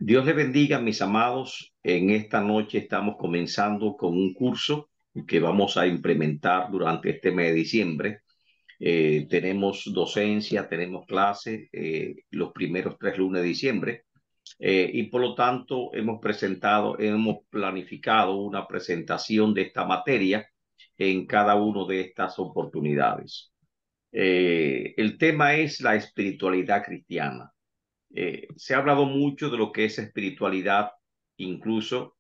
Dios les bendiga, mis amados. En esta noche estamos comenzando con un curso que vamos a implementar durante este mes de diciembre. Tenemos docencia, tenemos clase los primeros 3 lunes de diciembre y por lo tanto hemos planificado una presentación de esta materia en cada una de estas oportunidades. El tema es la espiritualidad cristiana. Se ha hablado mucho de lo que es espiritualidad, incluso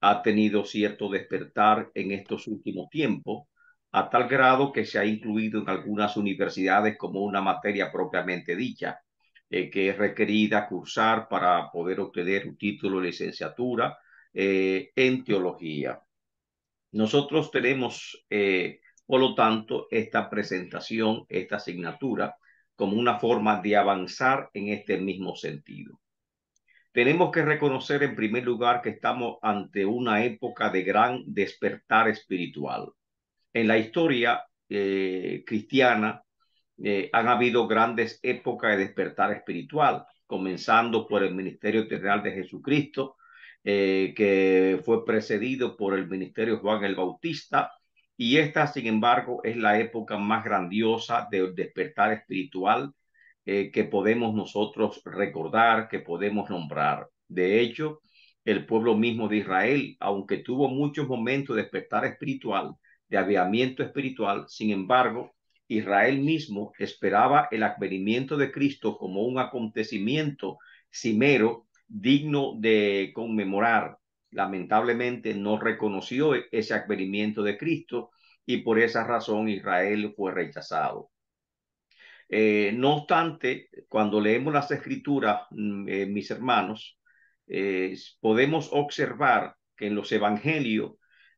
ha tenido cierto despertar en estos últimos tiempos, a tal grado que se ha incluido en algunas universidades como una materia propiamente dicha, que es requerida cursar para poder obtener un título de licenciatura en teología. Nosotros tenemos, por lo tanto, esta presentación, esta asignatura, como una forma de avanzar en este mismo sentido. Tenemos que reconocer en primer lugar que estamos ante una época de gran despertar espiritual. En la historia cristiana han habido grandes épocas de despertar espiritual, comenzando por el ministerio terrenal de Jesucristo, que fue precedido por el ministerio de Juan el Bautista, y esta, sin embargo, es la época más grandiosa del despertar espiritual que podemos nosotros recordar, que podemos nombrar. De hecho, el pueblo mismo de Israel, aunque tuvo muchos momentos de despertar espiritual, de avivamiento espiritual, sin embargo, Israel mismo esperaba el advenimiento de Cristo como un acontecimiento cimero digno de conmemorar. Lamentablemente no reconoció ese advenimiento de Cristo y por esa razón Israel fue rechazado. No obstante, cuando leemos las escrituras, mis hermanos, podemos observar que en los evangelios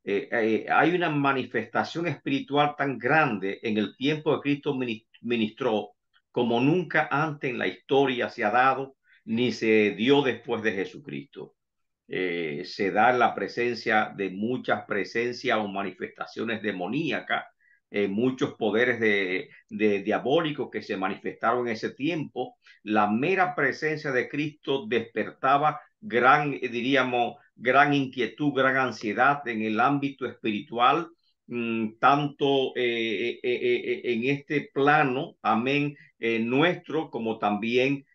hay una manifestación espiritual tan grande en el tiempo que Cristo ministró como nunca antes en la historia se ha dado ni se dio después de Jesucristo. Se da la presencia de muchas presencias o manifestaciones demoníacas, muchos poderes de diabólicos que se manifestaron en ese tiempo. La mera presencia de Cristo despertaba gran, diríamos, gran inquietud, gran ansiedad en el ámbito espiritual, tanto en este plano, amén, nuestro, como también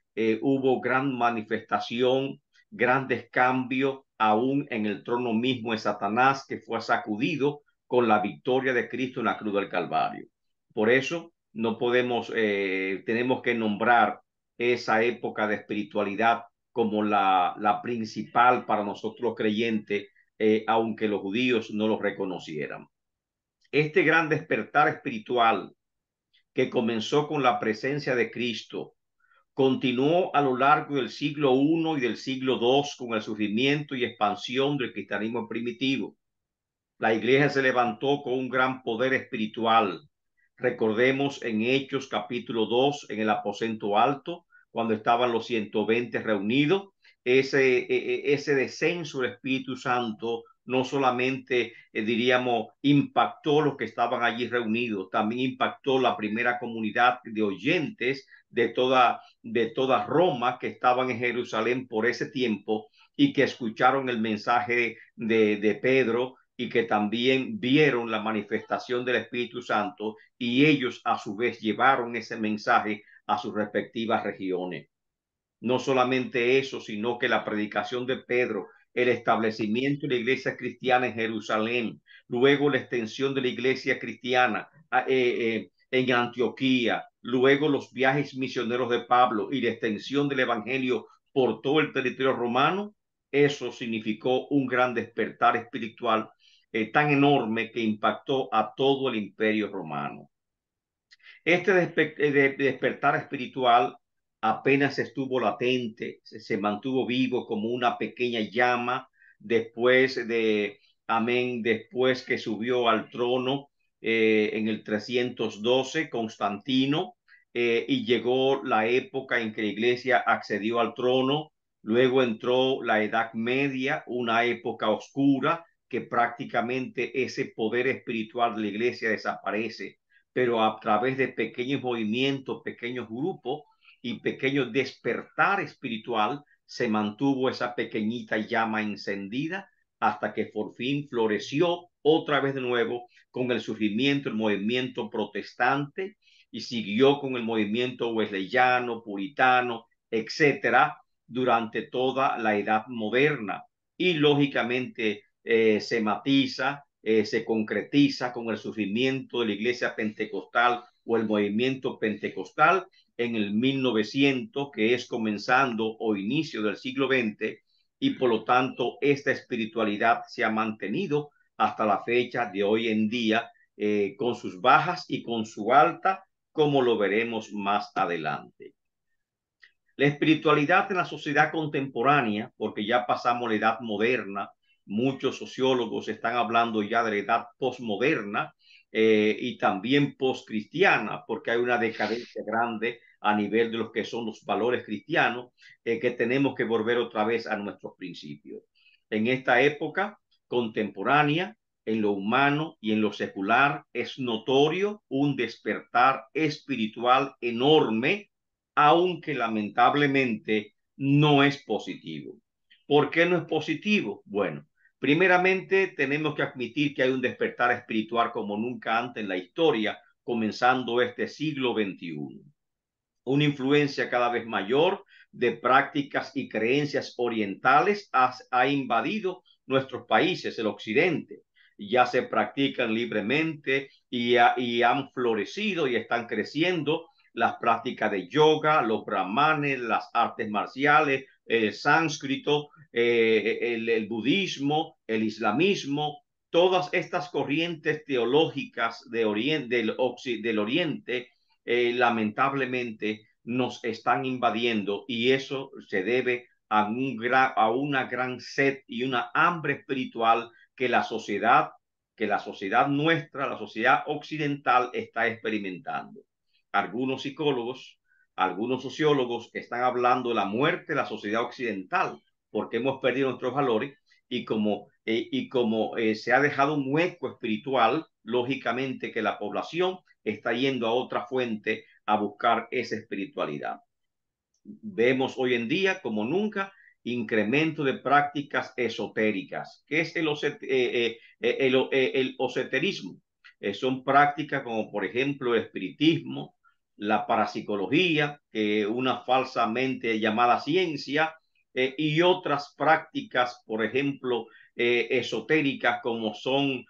hubo gran manifestación, grandes cambios, aún en el trono mismo de Satanás, que fue sacudido con la victoria de Cristo en la cruz del Calvario. Por eso no podemos, tenemos que nombrar esa época de espiritualidad como la principal para nosotros los creyentes, aunque los judíos no lo reconocieran. Este gran despertar espiritual que comenzó con la presencia de Cristo, continuó a lo largo del siglo I y del siglo II con el surgimiento y expansión del cristianismo primitivo. La iglesia se levantó con un gran poder espiritual. Recordemos en Hechos capítulo 2, en el aposento alto, cuando estaban los 120 reunidos, ese descenso del Espíritu Santo no solamente, diríamos, impactó los que estaban allí reunidos, también impactó la primera comunidad de oyentes de toda Roma que estaban en Jerusalén por ese tiempo y que escucharon el mensaje de Pedro y que también vieron la manifestación del Espíritu Santo y ellos a su vez llevaron ese mensaje a sus respectivas regiones. No solamente eso, sino que la predicación de Pedro, el establecimiento de la iglesia cristiana en Jerusalén, luego la extensión de la iglesia cristiana en Antioquía, luego los viajes misioneros de Pablo y la extensión del evangelio por todo el territorio romano, eso significó un gran despertar espiritual tan enorme que impactó a todo el imperio romano. Este despertar espiritual apenas estuvo latente, se mantuvo vivo como una pequeña llama después amén, después que subió al trono en el 312 Constantino, y llegó la época en que la iglesia accedió al trono. Luego entró la Edad Media, una época oscura que prácticamente ese poder espiritual de la iglesia desaparece, pero a través de pequeños movimientos, pequeños grupos y pequeños despertar espiritual se mantuvo esa pequeñita llama encendida hasta que por fin floreció otra vez de nuevo con el surgimiento del movimiento protestante y siguió con el movimiento wesleyano, puritano, etcétera, durante toda la edad moderna. Y lógicamente se matiza, se concretiza con el surgimiento de la iglesia pentecostal o el movimiento pentecostal en el 1900, que es comenzando o inicio del siglo XX, y por lo tanto esta espiritualidad se ha mantenido hasta la fecha de hoy en día, con sus bajas y con su alta, como lo veremos más adelante. La espiritualidad en la sociedad contemporánea, porque ya pasamos la edad moderna, muchos sociólogos están hablando ya de la edad postmoderna y también postcristiana, porque hay una decadencia grande a nivel de los que son los valores cristianos, que tenemos que volver otra vez a nuestros principios. En esta época contemporánea, en lo humano y en lo secular, es notorio un despertar espiritual enorme, aunque lamentablemente no es positivo. ¿Por qué no es positivo? Bueno, primeramente tenemos que admitir que hay un despertar espiritual como nunca antes en la historia, comenzando este siglo XXI. Una influencia cada vez mayor de prácticas y creencias orientales ha invadido nuestros países, el occidente. Ya se practican libremente y han florecido y están creciendo las prácticas de yoga, los brahmanes, las artes marciales, el sánscrito, el budismo, el islamismo, todas estas corrientes teológicas del Oriente, lamentablemente nos están invadiendo, y eso se debe a una gran sed y una hambre espiritual que la sociedad nuestra, la sociedad occidental, está experimentando. Algunos psicólogos, algunos sociólogos están hablando de la muerte de la sociedad occidental, porque hemos perdido nuestros valores y como se ha dejado un hueco espiritual, lógicamente que la población está yendo a otra fuente a buscar esa espiritualidad. Vemos hoy en día, como nunca, incremento de prácticas esotéricas. ¿Qué es el esoterismo? Son prácticas como, por ejemplo, el espiritismo, la parapsicología, una falsamente llamada ciencia, y otras prácticas, por ejemplo, esotéricas, como son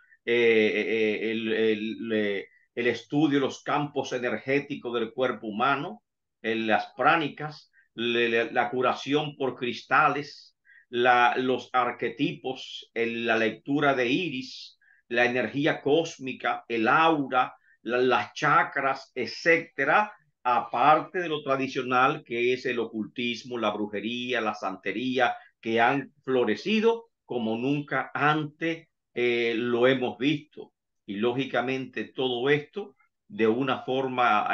el estudio de los campos energéticos del cuerpo humano, en las pránicas, la curación por cristales, los arquetipos, la lectura de iris, la energía cósmica, el aura, las chakras, etcétera, aparte de lo tradicional que es el ocultismo, la brujería, la santería, que han florecido como nunca antes lo hemos visto. Y lógicamente todo esto, de una forma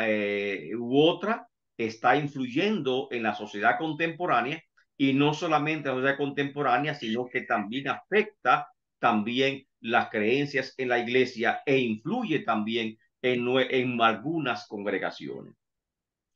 u otra, está influyendo en la sociedad contemporánea, y no solamente en la sociedad contemporánea, sino que también afecta también las creencias en la iglesia e influye también en algunas congregaciones.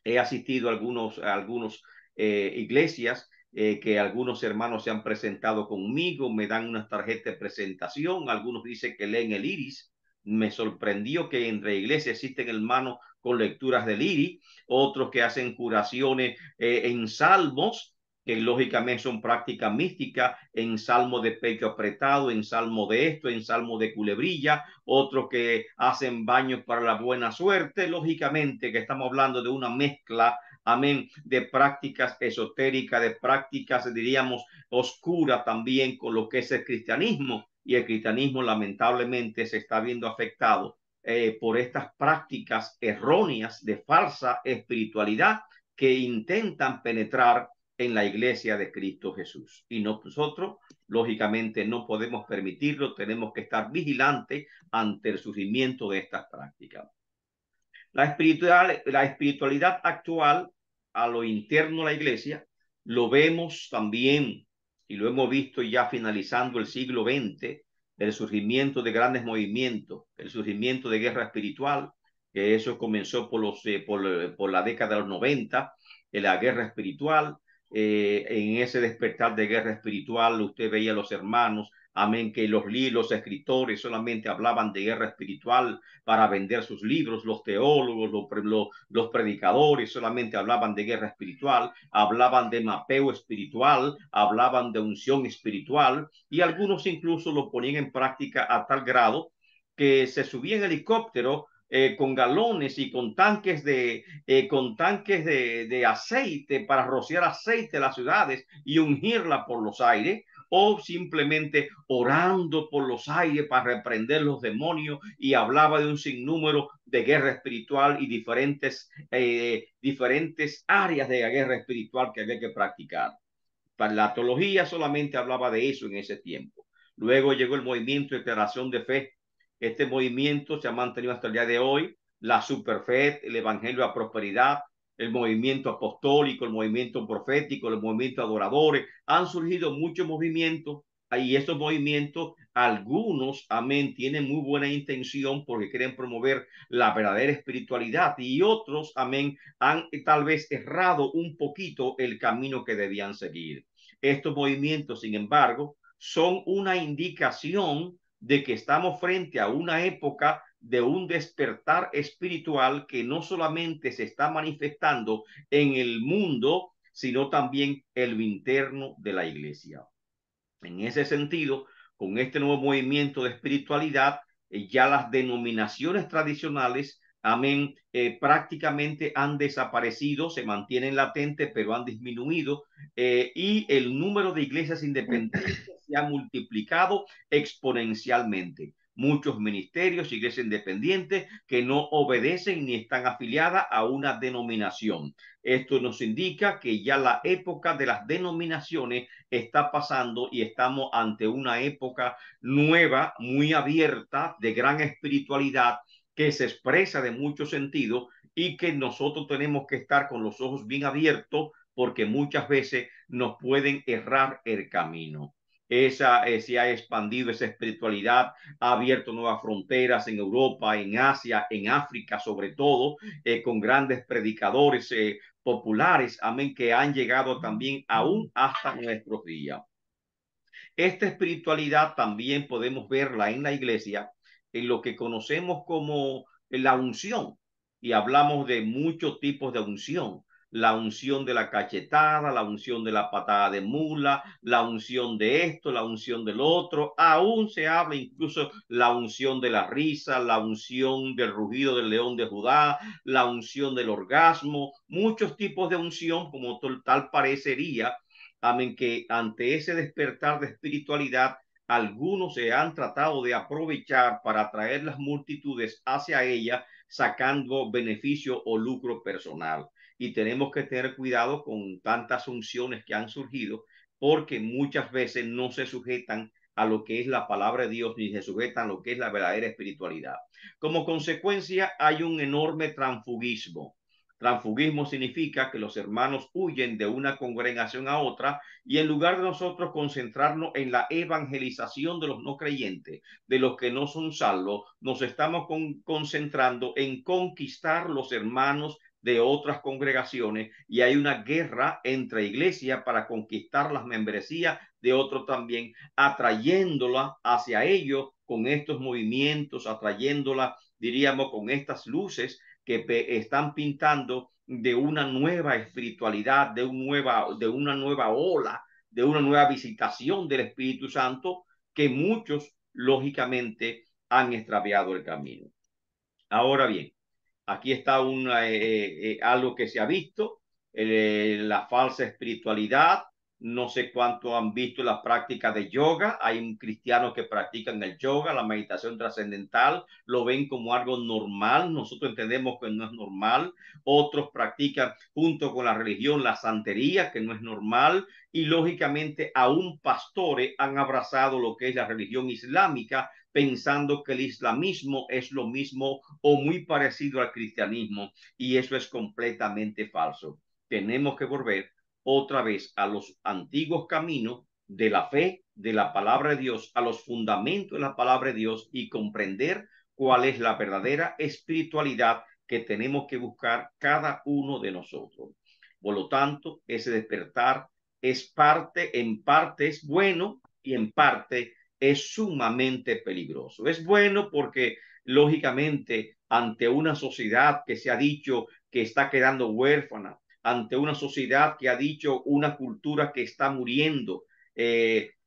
He asistido a algunos iglesias que algunos hermanos se han presentado conmigo, me dan una tarjeta de presentación, algunos dicen que leen el iris. Me sorprendió que entre iglesias existen hermanos con lecturas del iris, otros que hacen curaciones en salmos, que lógicamente son prácticas místicas, en salmo de pecho apretado, en salmo de esto, en salmo de culebrilla, otros que hacen baños para la buena suerte. Lógicamente que estamos hablando de una mezcla, amén, de prácticas esotéricas, de prácticas, diríamos, oscuras también con lo que es el cristianismo, y el cristianismo lamentablemente se está viendo afectado por estas prácticas erróneas de falsa espiritualidad que intentan penetrar en la iglesia de Cristo Jesús. Y nosotros, lógicamente, no podemos permitirlo, tenemos que estar vigilantes ante el surgimiento de estas prácticas. La espiritualidad actual, a lo interno de la iglesia, lo vemos también, y lo hemos visto ya finalizando el siglo XX, el surgimiento de grandes movimientos, el surgimiento de guerra espiritual, que eso comenzó por la década de los 90, la guerra espiritual, en ese despertar de guerra espiritual, usted veía a los hermanos, amén, que los escritores solamente hablaban de guerra espiritual para vender sus libros, los teólogos, los predicadores solamente hablaban de guerra espiritual, hablaban de mapeo espiritual, hablaban de unción espiritual, y algunos incluso lo ponían en práctica a tal grado que se subía en helicóptero con galones y con tanques de aceite para rociar aceite a las ciudades y ungirla por los aires, o simplemente orando por los aires para reprender los demonios, y hablaba de un sinnúmero de guerra espiritual y diferentes áreas de la guerra espiritual que había que practicar. La teología solamente hablaba de eso en ese tiempo. Luego llegó el movimiento de declaración de fe. Este movimiento se ha mantenido hasta el día de hoy. La superfe, el evangelio a prosperidad, el movimiento apostólico, el movimiento profético, el movimiento adoradores. Han surgido muchos movimientos, y estos movimientos, algunos, amén, tienen muy buena intención porque quieren promover la verdadera espiritualidad, y otros, amén, han tal vez errado un poquito el camino que debían seguir. Estos movimientos, sin embargo, son una indicación de que estamos frente a una época de un despertar espiritual que no solamente se está manifestando en el mundo, sino también en lo interno de la iglesia. En ese sentido, con este nuevo movimiento de espiritualidad, ya las denominaciones tradicionales, amén, prácticamente han desaparecido, se mantienen latentes, pero han disminuido, y el número de iglesias independientes se ha multiplicado exponencialmente. Muchos ministerios, iglesias independientes que no obedecen ni están afiliadas a una denominación. Esto nos indica que ya la época de las denominaciones está pasando y estamos ante una época nueva, muy abierta, de gran espiritualidad, que se expresa de muchos sentidos, y que nosotros tenemos que estar con los ojos bien abiertos porque muchas veces nos pueden errar el camino. Se ha expandido esa espiritualidad, ha abierto nuevas fronteras en Europa, en Asia, en África sobre todo, con grandes predicadores populares, amén, que han llegado también aún hasta nuestros días. Esta espiritualidad también podemos verla en la iglesia, en lo que conocemos como la unción, y hablamos de muchos tipos de unción. La unción de la cachetada, la unción de la patada de mula, la unción de esto, la unción del otro. Aún se habla incluso la unción de la risa, la unción del rugido del león de Judá, la unción del orgasmo, muchos tipos de unción, como tal parecería, amén, que ante ese despertar de espiritualidad, algunos se han tratado de aprovechar para atraer las multitudes hacia ella, sacando beneficio o lucro personal. Y tenemos que tener cuidado con tantas unciones que han surgido, porque muchas veces no se sujetan a lo que es la palabra de Dios, ni se sujetan a lo que es la verdadera espiritualidad. Como consecuencia, hay un enorme transfugismo. Transfugismo significa que los hermanos huyen de una congregación a otra, y en lugar de nosotros concentrarnos en la evangelización de los no creyentes, de los que no son salvos, nos estamos concentrando en conquistar los hermanos de otras congregaciones, y hay una guerra entre iglesias para conquistar las membresías de otros también, atrayéndola hacia ellos con estos movimientos, atrayéndola, diríamos, con estas luces que están pintando de una nueva espiritualidad, de una nueva ola, de una nueva visitación del Espíritu Santo, que muchos, lógicamente, han extraviado el camino. Ahora bien, aquí está algo que se ha visto, la falsa espiritualidad. No sé cuánto han visto la práctica de yoga. Hay un cristiano que practican el yoga, la meditación trascendental, lo ven como algo normal. Nosotros entendemos que no es normal. Otros practican junto con la religión la santería, que no es normal. Y lógicamente aún pastores han abrazado lo que es la religión islámica, pensando que el islamismo es lo mismo o muy parecido al cristianismo, y eso es completamente falso. Tenemos que volver otra vez a los antiguos caminos de la fe, de la palabra de Dios, a los fundamentos de la palabra de Dios, y comprender cuál es la verdadera espiritualidad que tenemos que buscar cada uno de nosotros. Por lo tanto, ese despertar es en parte es bueno y en parte es sumamente peligroso. Es bueno porque, lógicamente, ante una sociedad que se ha dicho que está quedando huérfana, ante una sociedad que ha dicho una cultura que está muriendo,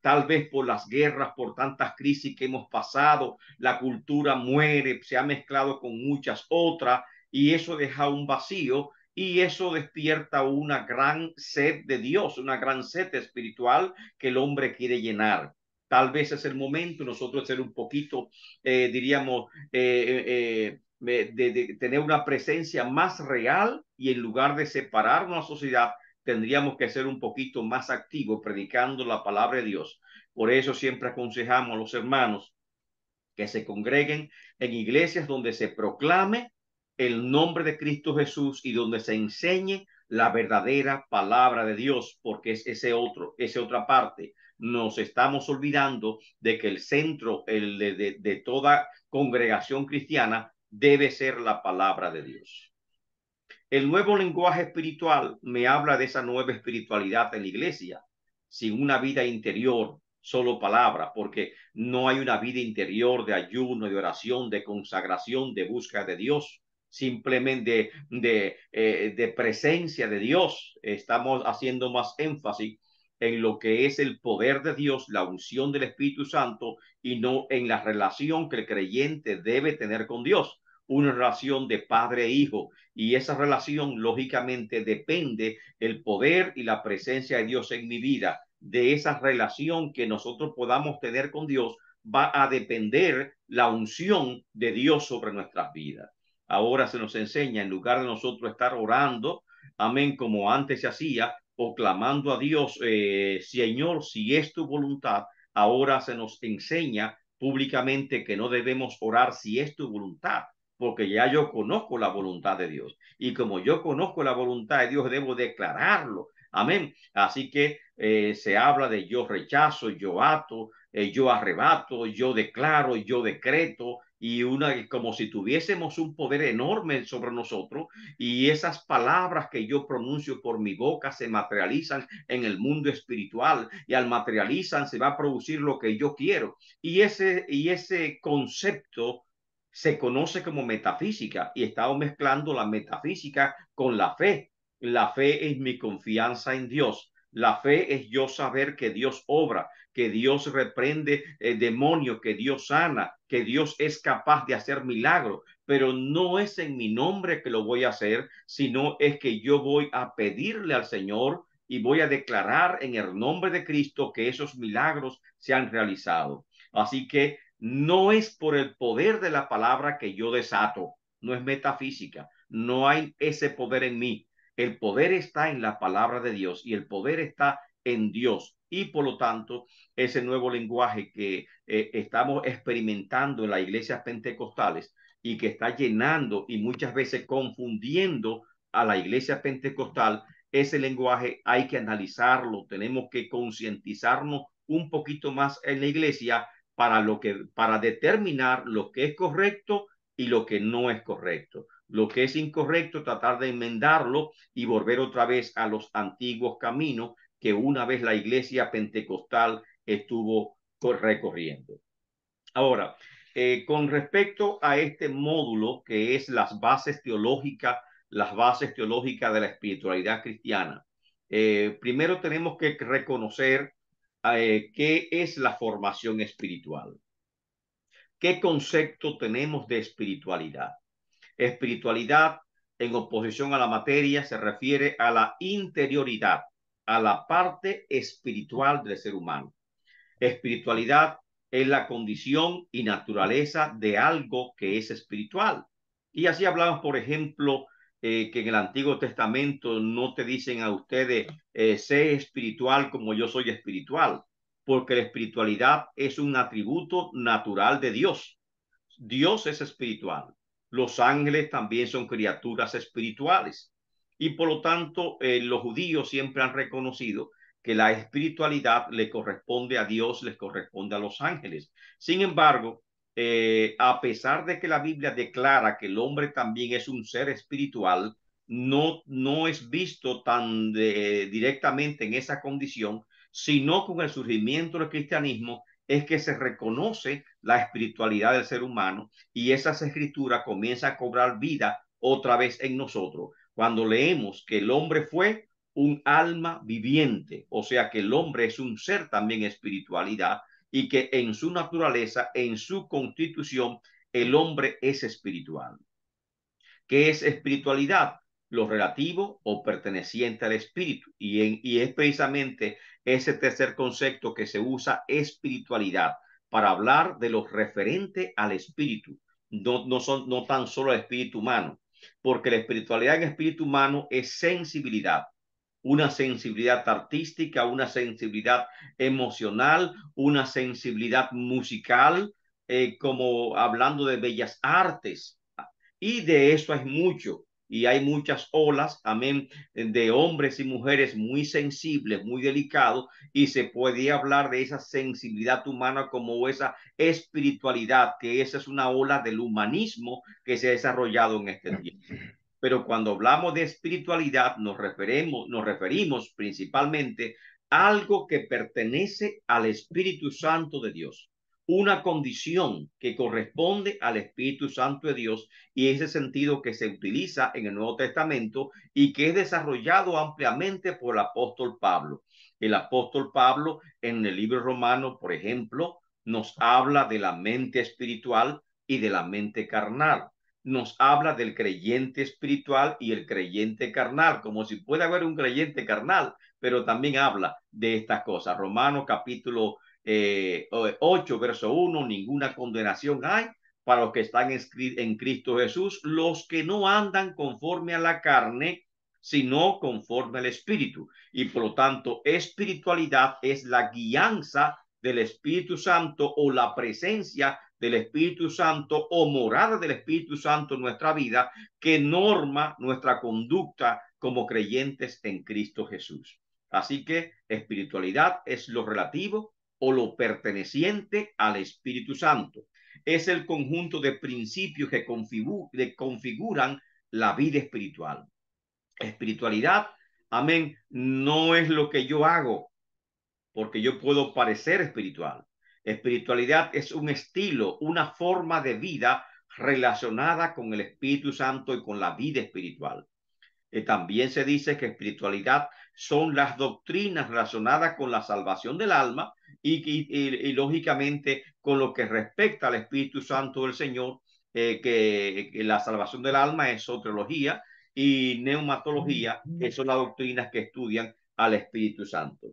tal vez por las guerras, por tantas crisis que hemos pasado, la cultura muere, se ha mezclado con muchas otras y eso deja un vacío y eso despierta una gran sed de Dios, una gran sed espiritual que el hombre quiere llenar. Tal vez es el momento nosotros ser un poquito, diríamos, de tener una presencia más real y en lugar de separar una sociedad, tendríamos que ser un poquito más activos predicando la palabra de Dios. Por eso siempre aconsejamos a los hermanos que se congreguen en iglesias donde se proclame el nombre de Cristo Jesús y donde se enseñe la verdadera palabra de Dios, porque es esa otra parte. Nos estamos olvidando de que el centro de toda congregación cristiana debe ser la palabra de Dios. El nuevo lenguaje espiritual me habla de esa nueva espiritualidad en la iglesia, sin una vida interior, solo palabra, porque no hay una vida interior de ayuno, de oración, de consagración, de búsqueda de Dios, simplemente de presencia de Dios. Estamos haciendo más énfasis en lo que es el poder de Dios, la unción del Espíritu Santo y no en la relación que el creyente debe tener con Dios, una relación de padre e hijo, y esa relación lógicamente depende el poder y la presencia de Dios en mi vida. De esa relación que nosotros podamos tener con Dios va a depender la unción de Dios sobre nuestras vidas. Ahora se nos enseña, en lugar de nosotros estar orando, amén, como antes se hacía, o clamando a Dios, Señor, si es tu voluntad, ahora se nos enseña públicamente que no debemos orar si es tu voluntad, porque ya yo conozco la voluntad de Dios. Y como yo conozco la voluntad de Dios, debo declararlo. Amén. Así que se habla de yo rechazo, yo ato, yo arrebato, yo declaro, yo decreto, y como si tuviésemos un poder enorme sobre nosotros, y esas palabras que yo pronuncio por mi boca se materializan en el mundo espiritual, y al materializan se va a producir lo que yo quiero. Y ese concepto se conoce como metafísica y estamos mezclando la metafísica con la fe. La fe es mi confianza en Dios. La fe es yo saber que Dios obra, que Dios reprende demonios, que Dios sana, que Dios es capaz de hacer milagros, pero no es en mi nombre que lo voy a hacer, sino es que yo voy a pedirle al Señor y voy a declarar en el nombre de Cristo que esos milagros se han realizado. Así que no es por el poder de la palabra que yo desato, no es metafísica, no hay ese poder en mí. El poder está en la palabra de Dios y el poder está en Dios. Y por lo tanto, ese nuevo lenguaje que estamos experimentando en las iglesias pentecostales y que está llenando y muchas veces confundiendo a la iglesia pentecostal, ese lenguaje hay que analizarlo, tenemos que concientizarnos un poquito más en la iglesia para determinar lo que es correcto y lo que no es correcto. Lo que es incorrecto, tratar de enmendarlo y volver otra vez a los antiguos caminos que una vez la iglesia pentecostal estuvo recorriendo. Ahora, con respecto a este módulo que es las bases teológicas de la espiritualidad cristiana, primero tenemos que reconocer qué es la formación espiritual. ¿Qué concepto tenemos de espiritualidad? Espiritualidad, en oposición a la materia, se refiere a la interioridad, a la parte espiritual del ser humano. Espiritualidad es la condición y naturaleza de algo que es espiritual. Y así hablamos, por ejemplo, que en el Antiguo Testamento no te dicen a ustedes, sé espiritual como yo soy espiritual, porque la espiritualidad es un atributo natural de Dios. Dios es espiritual. Los ángeles también son criaturas espirituales. Y por lo tanto, los judíos siempre han reconocido que la espiritualidad le corresponde a Dios, les corresponde a los ángeles. Sin embargo, a pesar de que la Biblia declara que el hombre también es un ser espiritual, no es visto tan directamente en esa condición, sino con el surgimiento del cristianismo es que se reconoce la espiritualidad del ser humano y esas escrituras comienzan a cobrar vida otra vez en nosotros. Cuando leemos que el hombre fue un alma viviente, o sea que el hombre es un ser también espiritualidad y que en su naturaleza, en su constitución, el hombre es espiritual. ¿Qué es espiritualidad? Lo relativo o perteneciente al espíritu. Y es precisamente ese tercer concepto que se usa, espiritualidad, para hablar de lo referente al espíritu, no tan solo el espíritu humano, porque la espiritualidad en espíritu humano es sensibilidad, una sensibilidad artística, una sensibilidad emocional, una sensibilidad musical, como hablando de bellas artes. Y de eso hay mucho. Y hay muchas olas, amén, de hombres y mujeres muy sensibles, muy delicados, y se puede hablar de esa sensibilidad humana como esa espiritualidad, que esa es una ola del humanismo que se ha desarrollado en este tiempo. Pero cuando hablamos de espiritualidad nos referimos principalmente a algo que pertenece al Espíritu Santo de Dios, una condición que corresponde al Espíritu Santo de Dios, y ese sentido que se utiliza en el Nuevo Testamento y que es desarrollado ampliamente por el apóstol Pablo. El apóstol Pablo en el libro romano, por ejemplo, nos habla de la mente espiritual y de la mente carnal. Nos habla del creyente espiritual y el creyente carnal, como si puede haber un creyente carnal, pero también habla de estas cosas. Romanos capítulo 8, verso 1, ninguna condenación hay para los que están en Cristo Jesús, los que no andan conforme a la carne, sino conforme al Espíritu. Y por lo tanto, espiritualidad es la guianza del Espíritu Santo o la presencia del Espíritu Santo o morada del Espíritu Santo en nuestra vida que norma nuestra conducta como creyentes en Cristo Jesús. Así que espiritualidad es lo relativo o lo perteneciente al Espíritu Santo. Es el conjunto de principios que configuran la vida espiritual. Espiritualidad, amén, no es lo que yo hago, porque yo puedo parecer espiritual. Espiritualidad es un estilo, una forma de vida relacionada con el Espíritu Santo y con la vida espiritual. También se dice que espiritualidad son las doctrinas relacionadas con la salvación del alma y lógicamente con lo que respecta al Espíritu Santo del Señor, que la salvación del alma es soteriología y neumatología, que son las doctrinas que estudian al Espíritu Santo.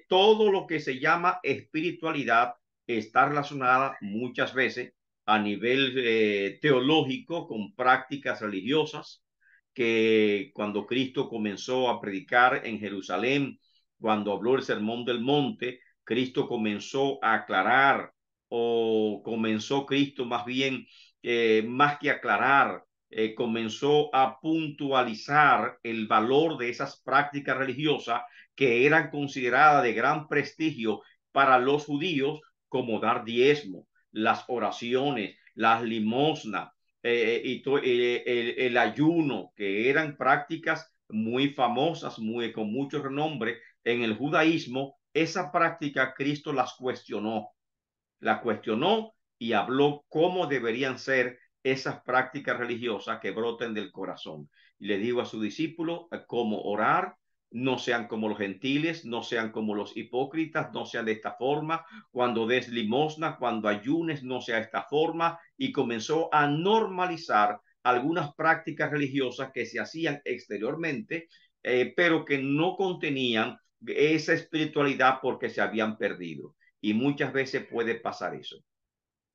Todo lo que se llama espiritualidad está relacionada muchas veces a nivel teológico con prácticas religiosas, que cuando Cristo comenzó a predicar en Jerusalén, cuando habló el Sermón del Monte, Cristo comenzó a aclarar, o comenzó Cristo más bien, más que aclarar, comenzó a puntualizar el valor de esas prácticas religiosas que eran consideradas de gran prestigio para los judíos, como dar diezmo, las oraciones, las limosnas, el ayuno, que eran prácticas muy famosas, con mucho renombre en el judaísmo. Esa práctica Cristo la cuestionó y habló cómo deberían ser esas prácticas religiosas que broten del corazón. Y le digo a su discípulo cómo orar: no sean como los gentiles, no sean como los hipócritas, no sean de esta forma. Cuando des limosna, cuando ayunes, no sea de esta forma. Y comenzó a normalizar algunas prácticas religiosas que se hacían exteriormente, pero que no contenían esa espiritualidad porque se habían perdido. Y muchas veces puede pasar eso.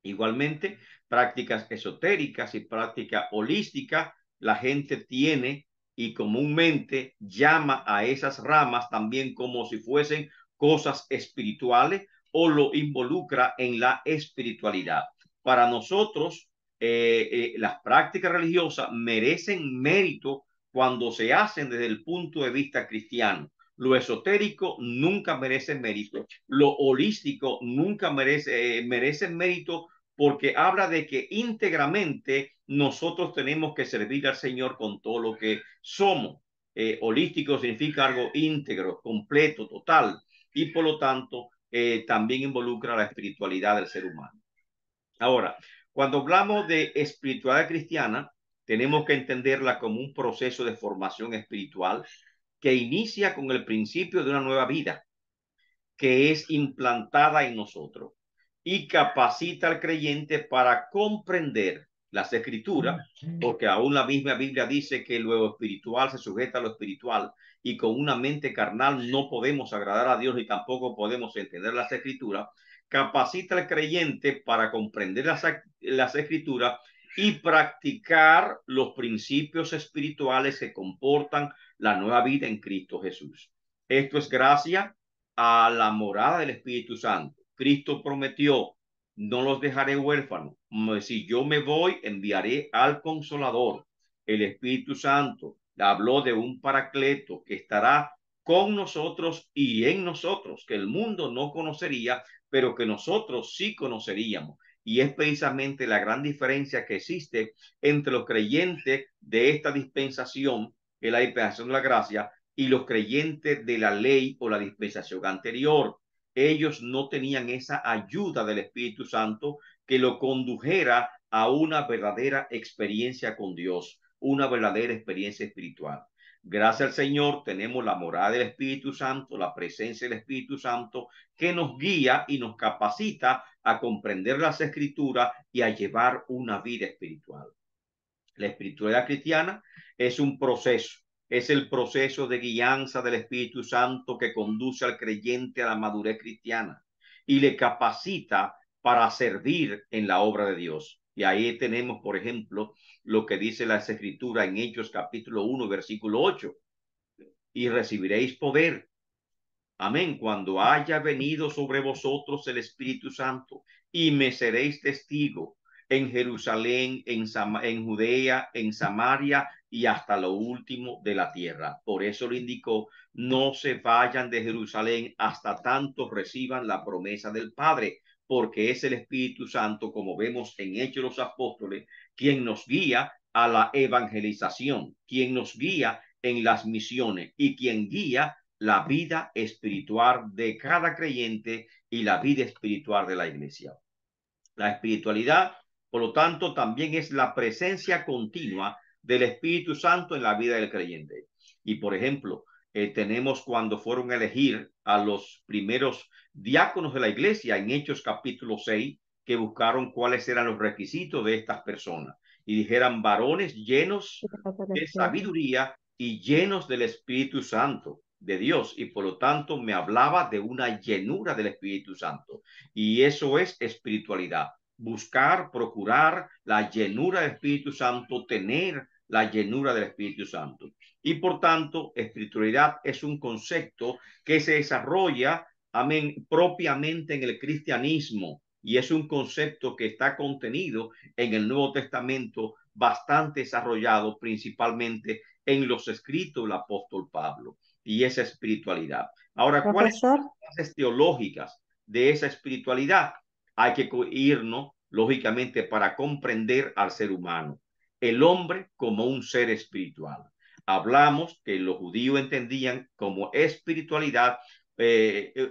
Igualmente, prácticas esotéricas y práctica holística, la gente tiene y comúnmente llama a esas ramas también como si fuesen cosas espirituales o lo involucra en la espiritualidad. Para nosotros, las prácticas religiosas merecen mérito cuando se hacen desde el punto de vista cristiano. Lo esotérico nunca merece mérito, lo holístico nunca merece mérito porque habla de que íntegramente nosotros tenemos que servir al Señor con todo lo que somos. Holístico significa algo íntegro, completo, total, y por lo tanto también involucra la espiritualidad del ser humano. Ahora, cuando hablamos de espiritualidad cristiana, tenemos que entenderla como un proceso de formación espiritual que inicia con el principio de una nueva vida que es implantada en nosotros y capacita al creyente para comprender las escrituras, porque aún la misma Biblia dice que lo espiritual se sujeta a lo espiritual y con una mente carnal no podemos agradar a Dios ni tampoco podemos entender las escrituras. Capacita al creyente para comprender las escrituras y practicar los principios espirituales que comportan la nueva vida en Cristo Jesús. Esto es gracia a la morada del Espíritu Santo. Cristo prometió, no los dejaré huérfanos. Si yo me voy, enviaré al Consolador. El Espíritu Santo habló de un Paracleto que estará con nosotros y en nosotros, que el mundo no conocería, pero que nosotros sí conoceríamos. Y es precisamente la gran diferencia que existe entre los creyentes de esta dispensación, que es la dispensación de la gracia, y los creyentes de la ley o la dispensación anterior. Ellos no tenían esa ayuda del Espíritu Santo que lo condujera a una verdadera experiencia con Dios, una verdadera experiencia espiritual. Gracias al Señor tenemos la morada del Espíritu Santo, la presencia del Espíritu Santo que nos guía y nos capacita a comprender las escrituras y a llevar una vida espiritual. La espiritualidad cristiana es un proceso, es el proceso de guianza del Espíritu Santo que conduce al creyente a la madurez cristiana y le capacita para servir en la obra de Dios. Y ahí tenemos, por ejemplo, lo que dice la Escritura en Hechos capítulo 1, versículo 8. Y recibiréis poder. Amén. Cuando haya venido sobre vosotros el Espíritu Santo y me seréis testigo en Jerusalén, en Judea, en Samaria y hasta lo último de la tierra. Por eso le indicó, no se vayan de Jerusalén hasta tanto reciban la promesa del Padre, porque es el Espíritu Santo, como vemos en Hechos de los Apóstoles, quien nos guía a la evangelización, quien nos guía en las misiones y quien guía la vida espiritual de cada creyente y la vida espiritual de la iglesia. La espiritualidad, por lo tanto, también es la presencia continua del Espíritu Santo en la vida del creyente. Y, por ejemplo, tenemos cuando fueron a elegir a los primeros diáconos de la iglesia en Hechos capítulo 6, que buscaron cuáles eran los requisitos de estas personas y dijeran varones llenos de sabiduría y llenos del Espíritu Santo de Dios, y por lo tanto me hablaba de una llenura del Espíritu Santo, y eso es espiritualidad: buscar, procurar la llenura del Espíritu Santo, tener la llenura del Espíritu Santo. Y por tanto, espiritualidad es un concepto que se desarrolla, amén, propiamente en el cristianismo, y es un concepto que está contenido en el Nuevo Testamento, bastante desarrollado principalmente en los escritos del apóstol Pablo, y esa espiritualidad. Ahora, ¿cuáles son las bases teológicas de esa espiritualidad? Hay que irnos, lógicamente, para comprender al ser humano, el hombre como un ser espiritual. Hablamos que los judíos entendían como espiritualidad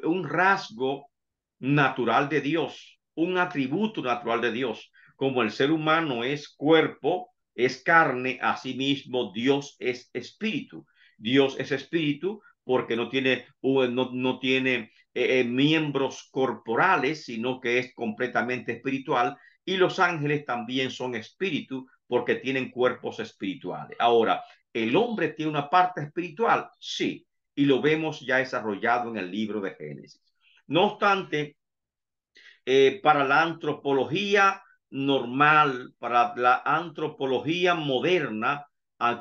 un rasgo natural de Dios, un atributo natural de Dios. Como el ser humano es cuerpo, es carne, asimismo Dios es espíritu. Dios es espíritu porque no tiene miembros corporales, sino que es completamente espiritual, y los ángeles también son espíritu porque tienen cuerpos espirituales. Ahora, ¿el hombre tiene una parte espiritual? Sí, y lo vemos ya desarrollado en el libro de Génesis. No obstante, para la antropología normal, para la antropología moderna,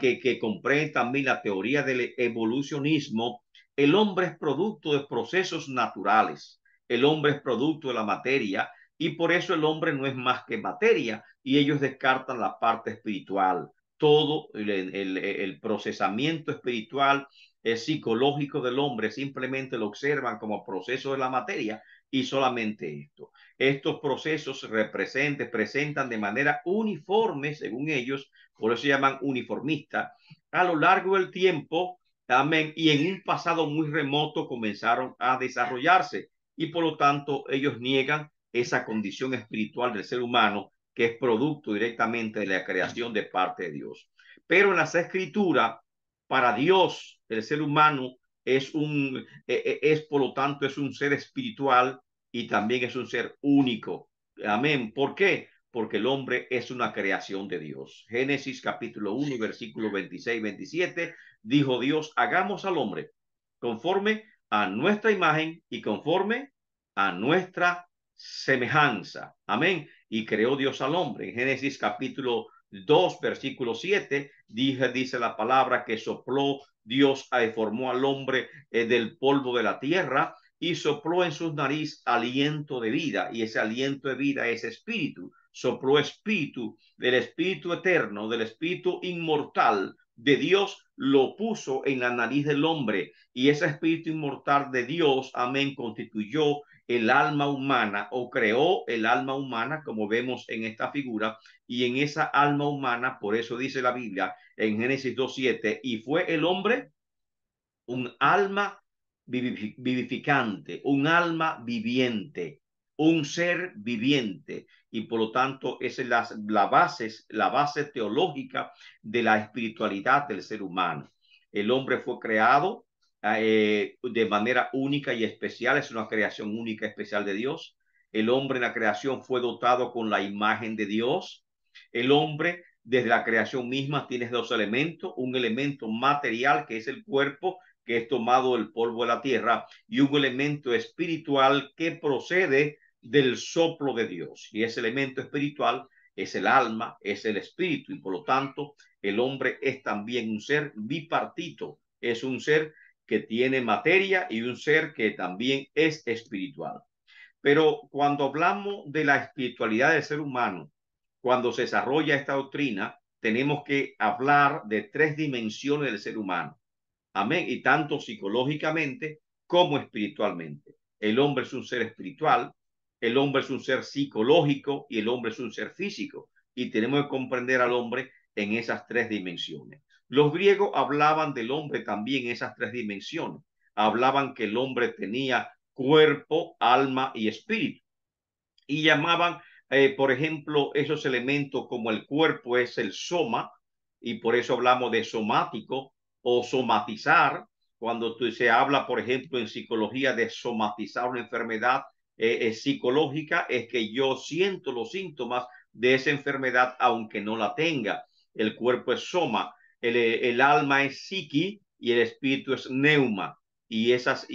que comprende también la teoría del evolucionismo, el hombre es producto de procesos naturales, el hombre es producto de la materia, y por eso el hombre no es más que materia, y ellos descartan la parte espiritual. Todo el procesamiento espiritual psicológico del hombre, simplemente lo observan como proceso de la materia y solamente esto. Estos procesos presentan de manera uniforme, según ellos, por eso se llaman uniformistas, a lo largo del tiempo, amén, y en un pasado muy remoto comenzaron a desarrollarse y por lo tanto ellos niegan esa condición espiritual del ser humano que es producto directamente de la creación de parte de Dios. Pero en las escrituras, para Dios, el ser humano es por lo tanto, es un ser espiritual y también es un ser único. Amén. ¿Por qué? Porque el hombre es una creación de Dios. Génesis capítulo 1, versículo 26-27, dijo Dios, hagamos al hombre conforme a nuestra imagen y conforme a nuestra semejanza. Amén. Y creó Dios al hombre. En Génesis capítulo 2, versículo 7, dice la palabra que sopló Dios, formó al hombre del polvo de la tierra y sopló en su nariz aliento de vida, y ese aliento de vida es espíritu. Sopló espíritu, del espíritu eterno, del espíritu inmortal de Dios, lo puso en la nariz del hombre, y ese espíritu inmortal de Dios, amén, constituyó el alma humana o creó el alma humana, como vemos en esta figura, y en esa alma humana, por eso dice la Biblia en Génesis 2:7, y fue el hombre un alma vivificante, un alma viviente, un ser viviente, y por lo tanto esa es la base teológica de la espiritualidad del ser humano. El hombre fue creado de manera única y especial, es una creación única y especial de Dios. El hombre en la creación fue dotado con la imagen de Dios. El hombre desde la creación misma tiene dos elementos, un elemento material que es el cuerpo, que es tomado del polvo de la tierra, y un elemento espiritual que procede del soplo de Dios. Y ese elemento espiritual es el alma, es el espíritu, y por lo tanto el hombre es también un ser bipartito, es un ser que tiene materia y un ser que también es espiritual. Pero cuando hablamos de la espiritualidad del ser humano, cuando se desarrolla esta doctrina, tenemos que hablar de tres dimensiones del ser humano. Amén. Y tanto psicológicamente como espiritualmente. El hombre es un ser espiritual, el hombre es un ser psicológico y el hombre es un ser físico. Y tenemos que comprender al hombre en esas tres dimensiones. Los griegos hablaban del hombre también en esas tres dimensiones. Hablaban que el hombre tenía cuerpo, alma y espíritu. Y llamaban, por ejemplo, esos elementos como el cuerpo es el soma, y por eso hablamos de somático o somatizar, cuando se habla, por ejemplo, en psicología de somatizar una enfermedad psicológica, es que yo siento los síntomas de esa enfermedad aunque no la tenga. El cuerpo es soma, el alma es psiqui y el espíritu es neuma. Y estas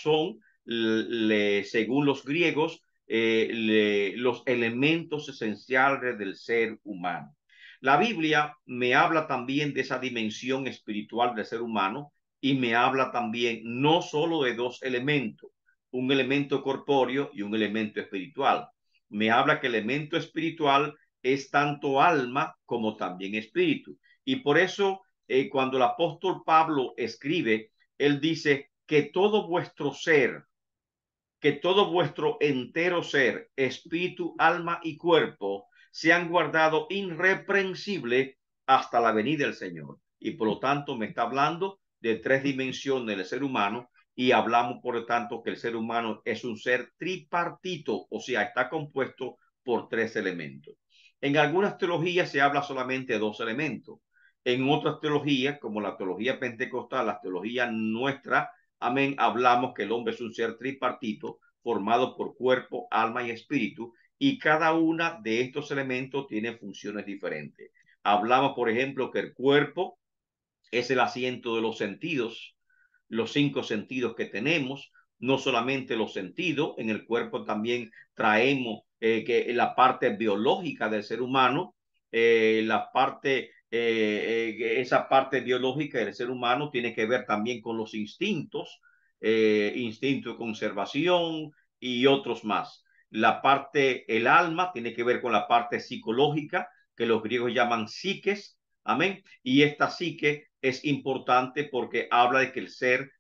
son, según los griegos, los elementos esenciales del ser humano. La Biblia me habla también de esa dimensión espiritual del ser humano y me habla también no solo de dos elementos, un elemento corpóreo y un elemento espiritual. Me habla que el elemento espiritual es tanto alma como también espíritu. Y por eso cuando el apóstol Pablo escribe, él dice que todo vuestro ser, que todo vuestro entero ser, espíritu, alma y cuerpo, sean guardados irreprensible hasta la venida del Señor. Y por lo tanto me está hablando de tres dimensiones del ser humano y hablamos por lo tanto que el ser humano es un ser tripartito, o sea, está compuesto por tres elementos. En algunas teologías se habla solamente de dos elementos. En otras teologías, como la teología pentecostal, la teología nuestra, amén, hablamos que el hombre es un ser tripartito formado por cuerpo, alma y espíritu, y cada una de estos elementos tiene funciones diferentes. Hablamos, por ejemplo, que el cuerpo es el asiento de los sentidos, los cinco sentidos que tenemos, no solamente los sentidos, en el cuerpo también traemos que la parte biológica del ser humano, esa parte biológica del ser humano tiene que ver también con los instintos, instinto de conservación y otros más. El alma tiene que ver con la parte psicológica, que los griegos llaman psiques, Amén. Y esta psique es importante porque habla de que el ser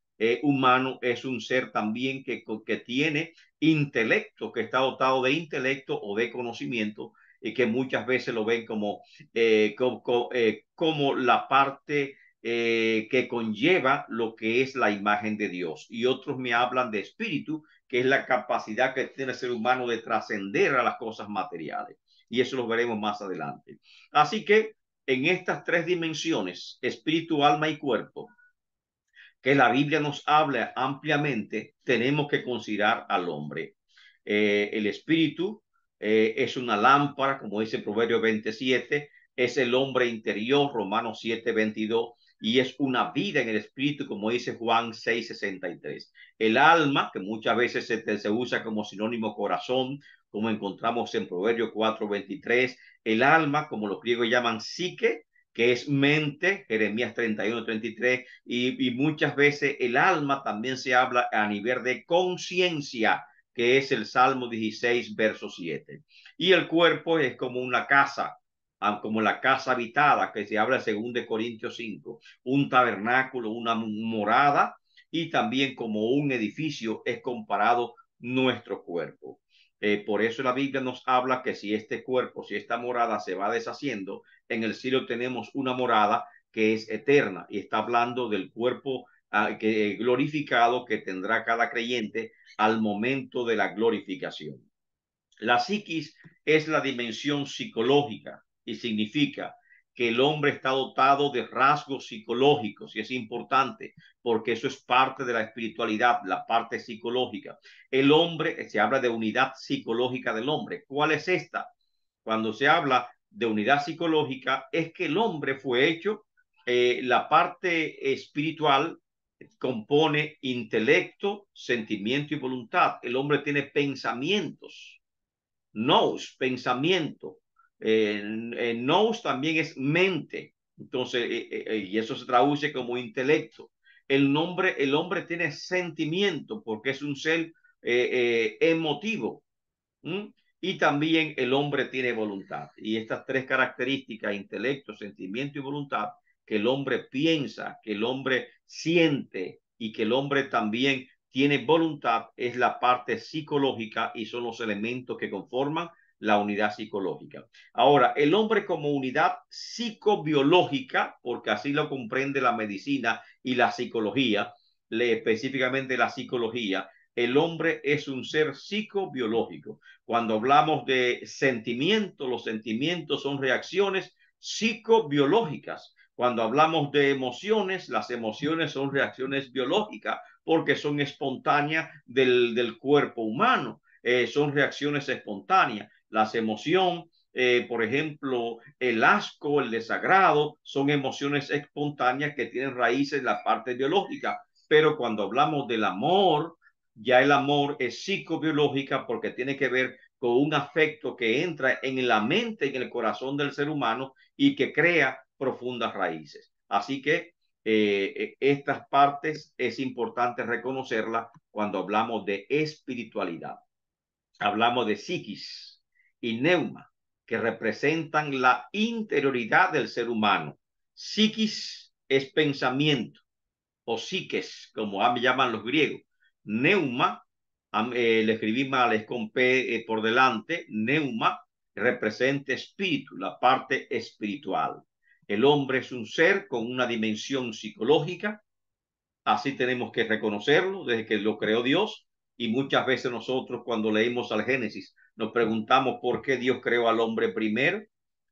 humano es un ser también que tiene intelecto, que está dotado de intelecto o de conocimiento, y que muchas veces lo ven como la parte que conlleva lo que es la imagen de Dios. Y otros me hablan de espíritu, que es la capacidad que tiene el ser humano de trascender a las cosas materiales. Y eso lo veremos más adelante. Así que en estas tres dimensiones, espíritu, alma y cuerpo, que la Biblia nos habla ampliamente, tenemos que considerar al hombre. El espíritu es una lámpara, como dice Proverbio 27, es el hombre interior, Romanos 7:22, y es una vida en el espíritu, como dice Juan 6:63. El alma, que muchas veces se usa como sinónimo corazón, como encontramos en Proverbio 4:23, el alma, como los griegos llaman psique, que es mente, Jeremías 31:33, y muchas veces el alma también se habla a nivel de conciencia, que es el Salmo 16, verso 7. Y el cuerpo es como una casa, como la casa habitada, que se habla en 2 Corintios 5, un tabernáculo, una morada, y también como un edificio es comparado nuestro cuerpo. Por eso la Biblia nos habla que si este cuerpo, si esta morada se va deshaciendo, en el cielo tenemos una morada que es eterna, y está hablando del cuerpo glorificado que tendrá cada creyente al momento de la glorificación. La psiquis es la dimensión psicológica y significa que el hombre está dotado de rasgos psicológicos, y es importante porque eso es parte de la espiritualidad, la parte psicológica. El hombre, se habla de unidad psicológica del hombre. ¿Cuál es esta? Cuando se habla de unidad psicológica, es que el hombre fue hecho, la parte espiritual compone intelecto, sentimiento y voluntad. El hombre tiene pensamientos, nous, pensamiento. Nous también es mente. Entonces, y eso se traduce como intelecto. El hombre tiene sentimiento porque es un ser emotivo. ¿Mm? Y también el hombre tiene voluntad. Y estas tres características, intelecto, sentimiento y voluntad, que el hombre piensa, que el hombre siente y que el hombre también tiene voluntad, es la parte psicológica y son los elementos que conforman la unidad psicológica. Ahora, el hombre como unidad psicobiológica, porque así lo comprende la medicina y la psicología, específicamente la psicología, el hombre es un ser psicobiológico. Cuando hablamos de sentimientos, los sentimientos son reacciones psicobiológicas. Cuando hablamos de emociones, las emociones son reacciones biológicas porque son espontáneas del cuerpo humano. Son reacciones espontáneas. Las emociones, por ejemplo, el asco, el desagrado, son emociones espontáneas que tienen raíces en la parte biológica. Pero cuando hablamos del amor, ya el amor es psicobiológica porque tiene que ver con un afecto que entra en la mente, en el corazón del ser humano y que crea profundas raíces. Así que estas partes es importante reconocerlas cuando hablamos de espiritualidad. Hablamos de psiquis y neuma, que representan la interioridad del ser humano. Psiquis es pensamiento, o psiques, como llaman los griegos. Neuma, le escribí mal, es con P por delante. Neuma representa espíritu, la parte espiritual. El hombre es un ser con una dimensión psicológica, así tenemos que reconocerlo desde que lo creó Dios. Y muchas veces nosotros, cuando leímos al Génesis, nos preguntamos por qué Dios creó al hombre primero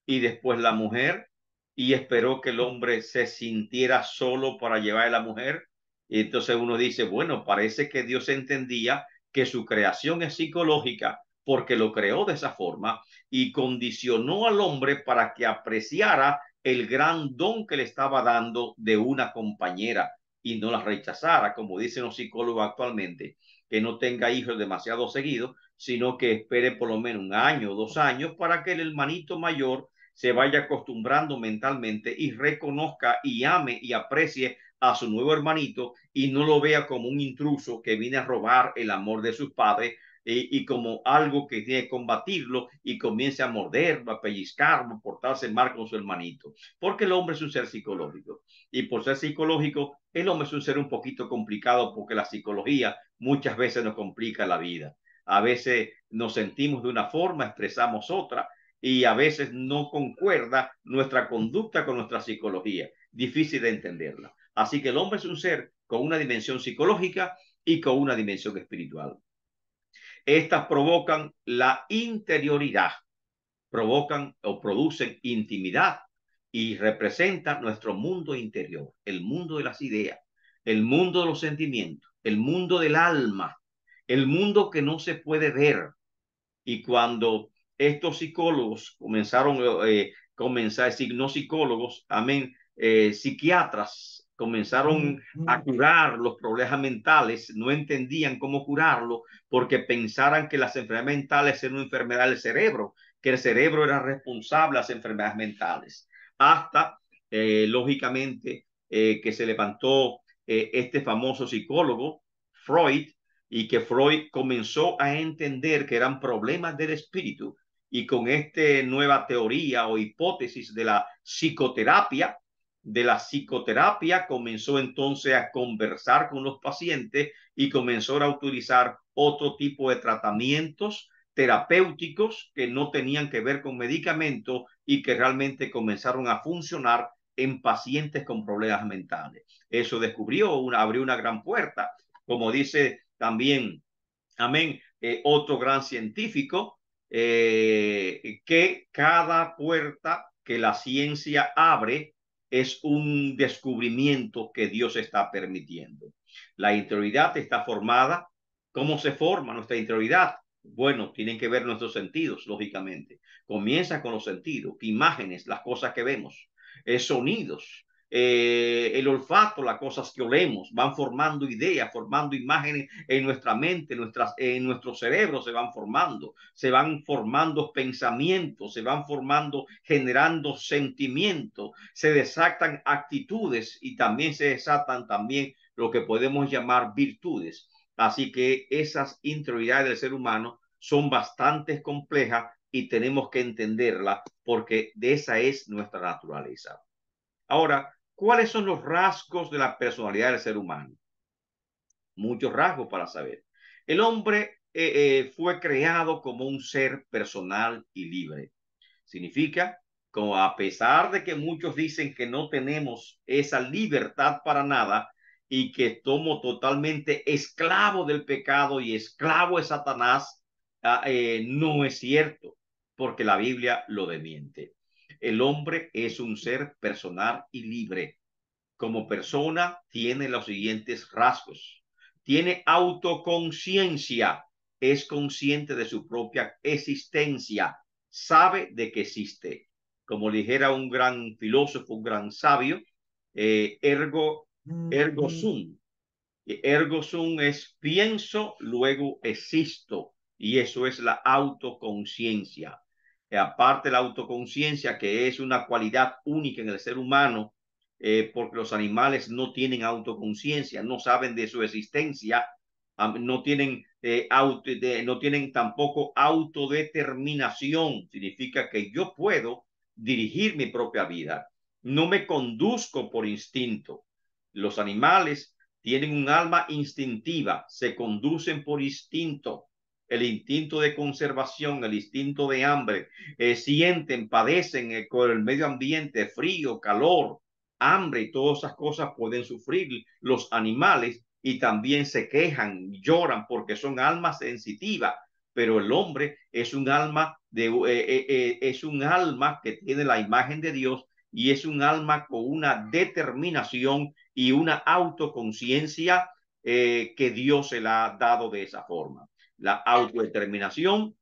y después la mujer, y esperó que el hombre se sintiera solo para llevar a la mujer. Y entonces uno dice, bueno, parece que Dios entendía que su creación es psicológica porque lo creó de esa forma y condicionó al hombre para que apreciara el gran don que le estaba dando de una compañera y no la rechazara, como dicen los psicólogos actualmente, que no tenga hijos demasiado seguidos, sino que espere por lo menos 1 año o 2 años para que el hermanito mayor se vaya acostumbrando mentalmente y reconozca y ame y aprecie a su nuevo hermanito y no lo vea como un intruso que viene a robar el amor de sus padres y como algo que tiene que combatirlo y comience a morderlo, a pellizcarlo, a portarse mal con su hermanito. Porque el hombre es un ser psicológico. Y por ser psicológico, el hombre es un ser un poquito complicado porque la psicología muchas veces nos complica la vida. A veces nos sentimos de una forma, expresamos otra y a veces no concuerda nuestra conducta con nuestra psicología. Difícil de entenderla. Así que el hombre es un ser con una dimensión psicológica y con una dimensión espiritual. Estas provocan la interioridad, provocan o producen intimidad y representan nuestro mundo interior, el mundo de las ideas, el mundo de los sentimientos, el mundo del alma, el mundo que no se puede ver. Y cuando estos psicólogos comenzaron, no psicólogos, amén, psiquiatras comenzaron a curar los problemas mentales, no entendían cómo curarlo porque pensaran que las enfermedades mentales eran una enfermedad del cerebro, que el cerebro era responsable de las enfermedades mentales. Hasta, lógicamente, que se levantó este famoso psicólogo, Freud, y que Freud comenzó a entender que eran problemas del espíritu y con esta nueva teoría o hipótesis de la psicoterapia comenzó entonces a conversar con los pacientes y comenzó a utilizar otro tipo de tratamientos terapéuticos que no tenían que ver con medicamentos y que realmente comenzaron a funcionar en pacientes con problemas mentales. Eso abrió una gran puerta, como dice también, amén, otro gran científico, que cada puerta que la ciencia abre es un descubrimiento que Dios está permitiendo. La interioridad está formada. ¿Cómo se forma nuestra interioridad? Bueno, tienen que ver nuestros sentidos, lógicamente. Comienza con los sentidos, imágenes, las cosas que vemos, sonidos, el olfato, las cosas que olemos, van formando ideas, formando imágenes en nuestra mente, en nuestro cerebro se van formando pensamientos, se van formando, generando sentimientos, se desatan actitudes y también se desatan también lo que podemos llamar virtudes. Así que esas interioridades del ser humano son bastante complejas y tenemos que entenderla porque de esa es nuestra naturaleza. Ahora, ¿cuáles son los rasgos de la personalidad del ser humano? Muchos rasgos para saber. El hombre fue creado como un ser personal y libre. Significa, como a pesar de que muchos dicen que no tenemos esa libertad para nada y que somos totalmente esclavo del pecado y esclavo de Satanás, no es cierto, porque la Biblia lo desmiente. El hombre es un ser personal y libre. Como persona tiene los siguientes rasgos. Tiene autoconciencia, es consciente de su propia existencia, sabe de que existe. Como dijera un gran filósofo, un gran sabio, ergo sum. Ergo sum es pienso, luego existo. Y eso es la autoconciencia. Aparte de la autoconciencia, que es una cualidad única en el ser humano, porque los animales no tienen autoconciencia, no saben de su existencia, no tienen, no tienen tampoco autodeterminación. Significa que yo puedo dirigir mi propia vida. No me conduzco por instinto. Los animales tienen un alma instintiva, se conducen por instinto, el instinto de conservación, el instinto de hambre, sienten, padecen con el medio ambiente, frío, calor, hambre y todas esas cosas pueden sufrir los animales y también se quejan, lloran porque son almas sensitivas, pero el hombre es un alma es un alma que tiene la imagen de Dios y es un alma con una determinación y una autoconciencia que Dios se la ha dado de esa forma. La autodeterminación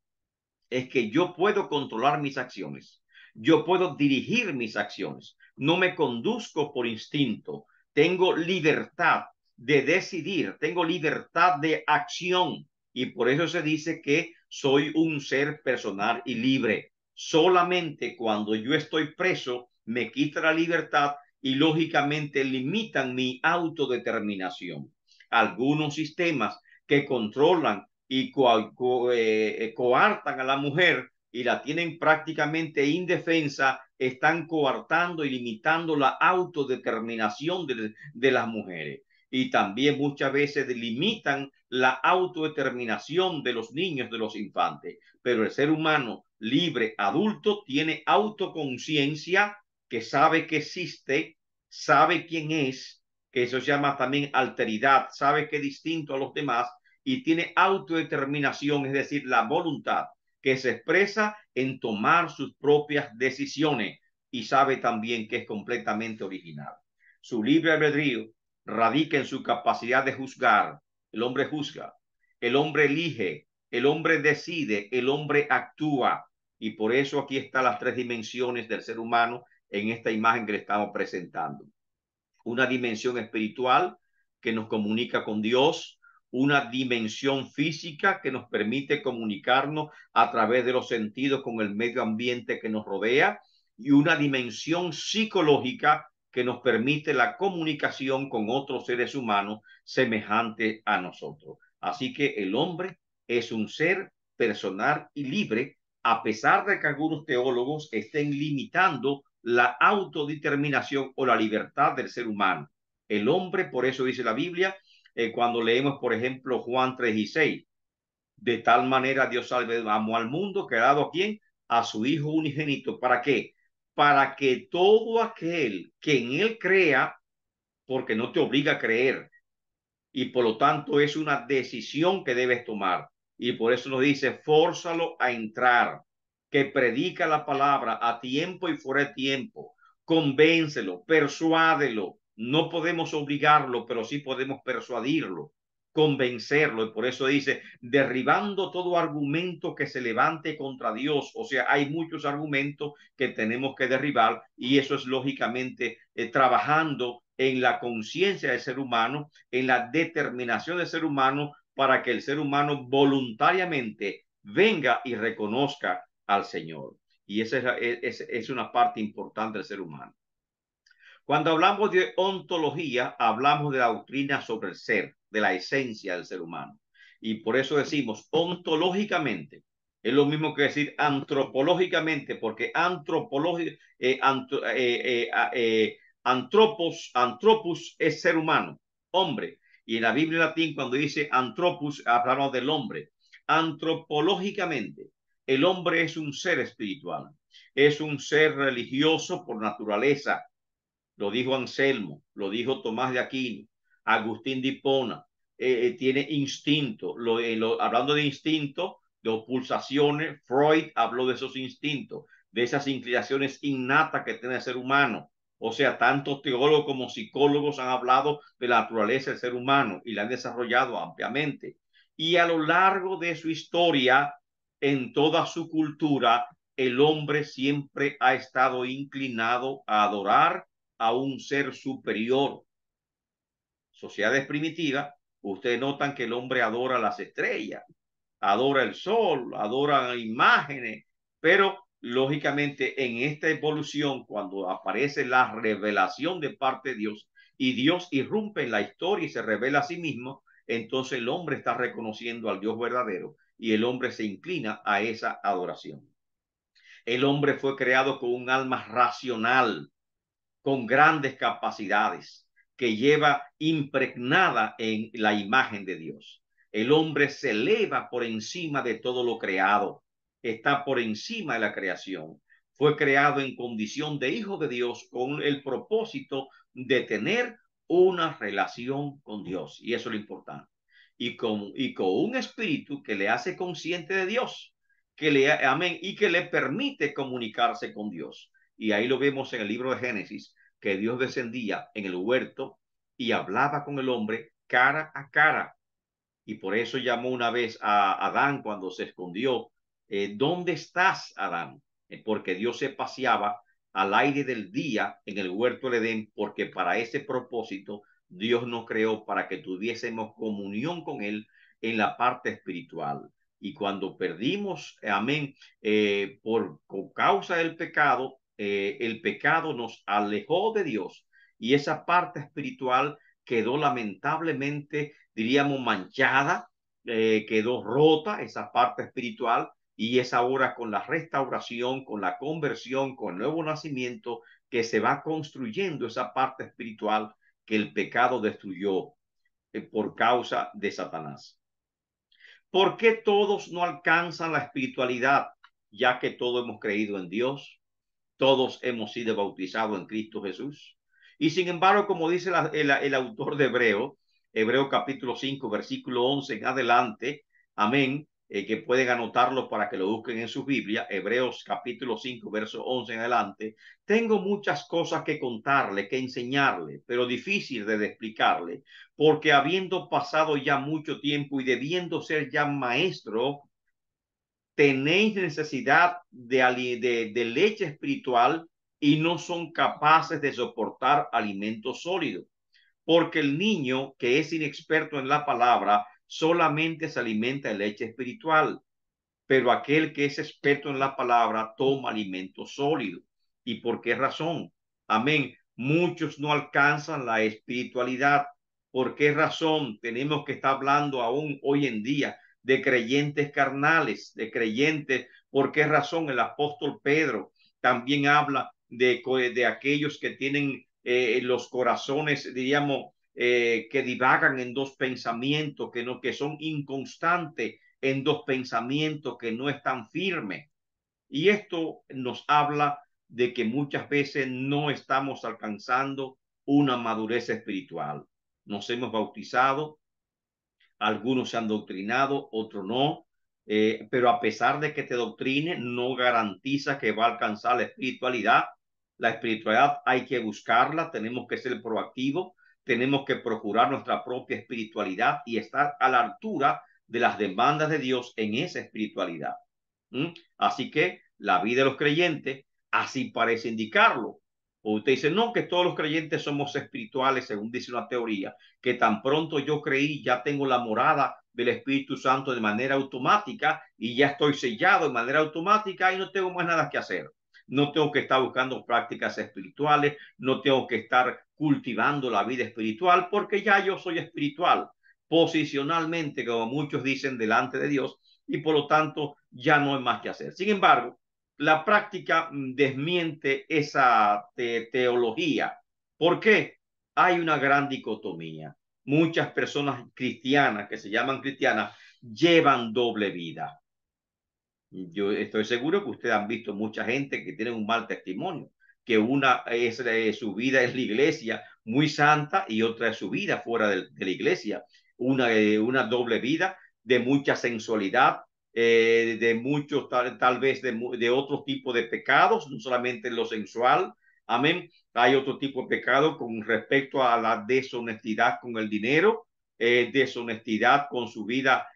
es que yo puedo controlar mis acciones, yo puedo dirigir mis acciones, no me conduzco por instinto, tengo libertad de decidir, tengo libertad de acción y por eso se dice que soy un ser personal y libre. Solamente cuando yo estoy preso me quita la libertad y lógicamente limitan mi autodeterminación. Algunos sistemas que controlan y coartan a la mujer y la tienen prácticamente indefensa, están coartando y limitando la autodeterminación de las mujeres. Y también muchas veces limitan la autodeterminación de los niños, de los infantes. Pero el ser humano libre, adulto, tiene autoconciencia, que sabe que existe, sabe quién es, que eso se llama también alteridad, sabe que es distinto a los demás y tiene autodeterminación, es decir, la voluntad que se expresa en tomar sus propias decisiones y sabe también que es completamente original. Su libre albedrío radica en su capacidad de juzgar. El hombre juzga, el hombre elige, el hombre decide, el hombre actúa. Y por eso aquí están las tres dimensiones del ser humano en esta imagen que le estamos presentando. Una dimensión espiritual que nos comunica con Dios, una dimensión física que nos permite comunicarnos a través de los sentidos con el medio ambiente que nos rodea y una dimensión psicológica que nos permite la comunicación con otros seres humanos semejantes a nosotros. Así que el hombre es un ser personal y libre, a pesar de que algunos teólogos estén limitando la autodeterminación o la libertad del ser humano. El hombre, por eso dice la Biblia, cuando leemos, por ejemplo, Juan 3:6, de tal manera Dios amó al mundo que ha dado a quién, a su Hijo unigénito. ¿Para qué? Para que todo aquel que en él crea, porque no te obliga a creer, y por lo tanto es una decisión que debes tomar. Y por eso nos dice, fórzalo a entrar, que predica la palabra a tiempo y fuera de tiempo, convéncelo, persuádelo. No podemos obligarlo, pero sí podemos persuadirlo, convencerlo. Y por eso dice, derribando todo argumento que se levante contra Dios. O sea, hay muchos argumentos que tenemos que derribar y eso es lógicamente trabajando en la conciencia del ser humano, en la determinación del ser humano para que el ser humano voluntariamente venga y reconozca al Señor. Y esa es una parte importante del ser humano. Cuando hablamos de ontología, hablamos de la doctrina sobre el ser, de la esencia del ser humano. Y por eso decimos ontológicamente. Es lo mismo que decir antropológicamente, porque antropos es ser humano, hombre. Y en la Biblia latín, cuando dice antropos, hablamos del hombre. Antropológicamente, el hombre es un ser espiritual, es un ser religioso por naturaleza. Lo dijo Anselmo, lo dijo Tomás de Aquino, Agustín de Hipona, tiene instinto. Hablando de instinto, de pulsaciones, Freud habló de esos instintos, de esas inclinaciones innatas que tiene el ser humano. O sea, tanto teólogos como psicólogos han hablado de la naturaleza del ser humano y la han desarrollado ampliamente. Y a lo largo de su historia, en toda su cultura, el hombre siempre ha estado inclinado a adorar a un ser superior. Sociedades primitivas, ustedes notan que el hombre adora las estrellas, adora el sol, adora imágenes, pero lógicamente en esta evolución, cuando aparece la revelación de parte de Dios y Dios irrumpe en la historia y se revela a sí mismo, entonces el hombre está reconociendo al Dios verdadero y el hombre se inclina a esa adoración. El hombre fue creado con un alma racional, con grandes capacidades, que lleva impregnada en la imagen de Dios. El hombre se eleva por encima de todo lo creado, está por encima de la creación. Fue creado en condición de hijo de Dios con el propósito de tener una relación con Dios. Y eso es lo importante. Y con un espíritu que le hace consciente de Dios, amén, y que le permite comunicarse con Dios. Y ahí lo vemos en el libro de Génesis, que Dios descendía en el huerto y hablaba con el hombre cara a cara. Y por eso llamó una vez a Adán cuando se escondió, ¿dónde estás, Adán? Porque Dios se paseaba al aire del día en el huerto del Edén, porque para ese propósito Dios nos creó para que tuviésemos comunión con Él en la parte espiritual. Y cuando perdimos, amén, por causa del pecado, el pecado nos alejó de Dios y esa parte espiritual quedó lamentablemente, diríamos, manchada, quedó rota, esa parte espiritual, y es ahora con la restauración, con la conversión, con el nuevo nacimiento, que se va construyendo esa parte espiritual que el pecado destruyó por causa de Satanás. ¿Por qué todos no alcanzan la espiritualidad? Ya que todos hemos creído en Dios, todos hemos sido bautizados en Cristo Jesús. Y sin embargo, como dice el autor de Hebreo capítulo 5, versículo 11 en adelante, amén, que pueden anotarlo para que lo busquen en su Biblia, Hebreos capítulo 5, verso 11 en adelante, tengo muchas cosas que contarle, que enseñarle, pero difícil de explicarle, porque habiendo pasado ya mucho tiempo y debiendo ser ya maestro, tenéis necesidad de leche espiritual y no son capaces de soportar alimento sólido, porque el niño que es inexperto en la palabra solamente se alimenta de leche espiritual, pero aquel que es experto en la palabra toma alimento sólido. ¿Y por qué razón? Amén. Muchos no alcanzan la espiritualidad. ¿Por qué razón tenemos que estar hablando aún hoy en día de creyentes carnales, de creyentes? ¿Por qué razón el apóstol Pedro también habla de aquellos que tienen los corazones, diríamos, que divagan en dos pensamientos, que son inconstantes en dos pensamientos, que no están firmes? Y esto nos habla de que muchas veces no estamos alcanzando una madurez espiritual. Nos hemos bautizado, algunos se han doctrinado, otros no, pero a pesar de que te doctrine, no garantiza que va a alcanzar la espiritualidad. La espiritualidad hay que buscarla, tenemos que ser proactivos, tenemos que procurar nuestra propia espiritualidad y estar a la altura de las demandas de Dios en esa espiritualidad. Así que la vida de los creyentes así parece indicarlo. O usted dice, no, que todos los creyentes somos espirituales, según dice una teoría, que tan pronto yo creí, ya tengo la morada del Espíritu Santo de manera automática y ya estoy sellado de manera automática y no tengo más nada que hacer. No tengo que estar buscando prácticas espirituales, no tengo que estar cultivando la vida espiritual porque ya yo soy espiritual, posicionalmente, como muchos dicen, delante de Dios, y por lo tanto ya no hay más que hacer. Sin embargo, la práctica desmiente esa teología. ¿Por qué? Hay una gran dicotomía. Muchas personas cristianas, que se llaman cristianas, llevan doble vida. Yo estoy seguro que ustedes han visto mucha gente que tiene un mal testimonio, que una es su vida es la iglesia muy santa y otra es su vida fuera de la iglesia. Una doble vida de mucha sensualidad, de muchos, tal vez de otro tipo de pecados, no solamente lo sensual. Amén. Hay otro tipo de pecado con respecto a la deshonestidad con el dinero, deshonestidad con su vida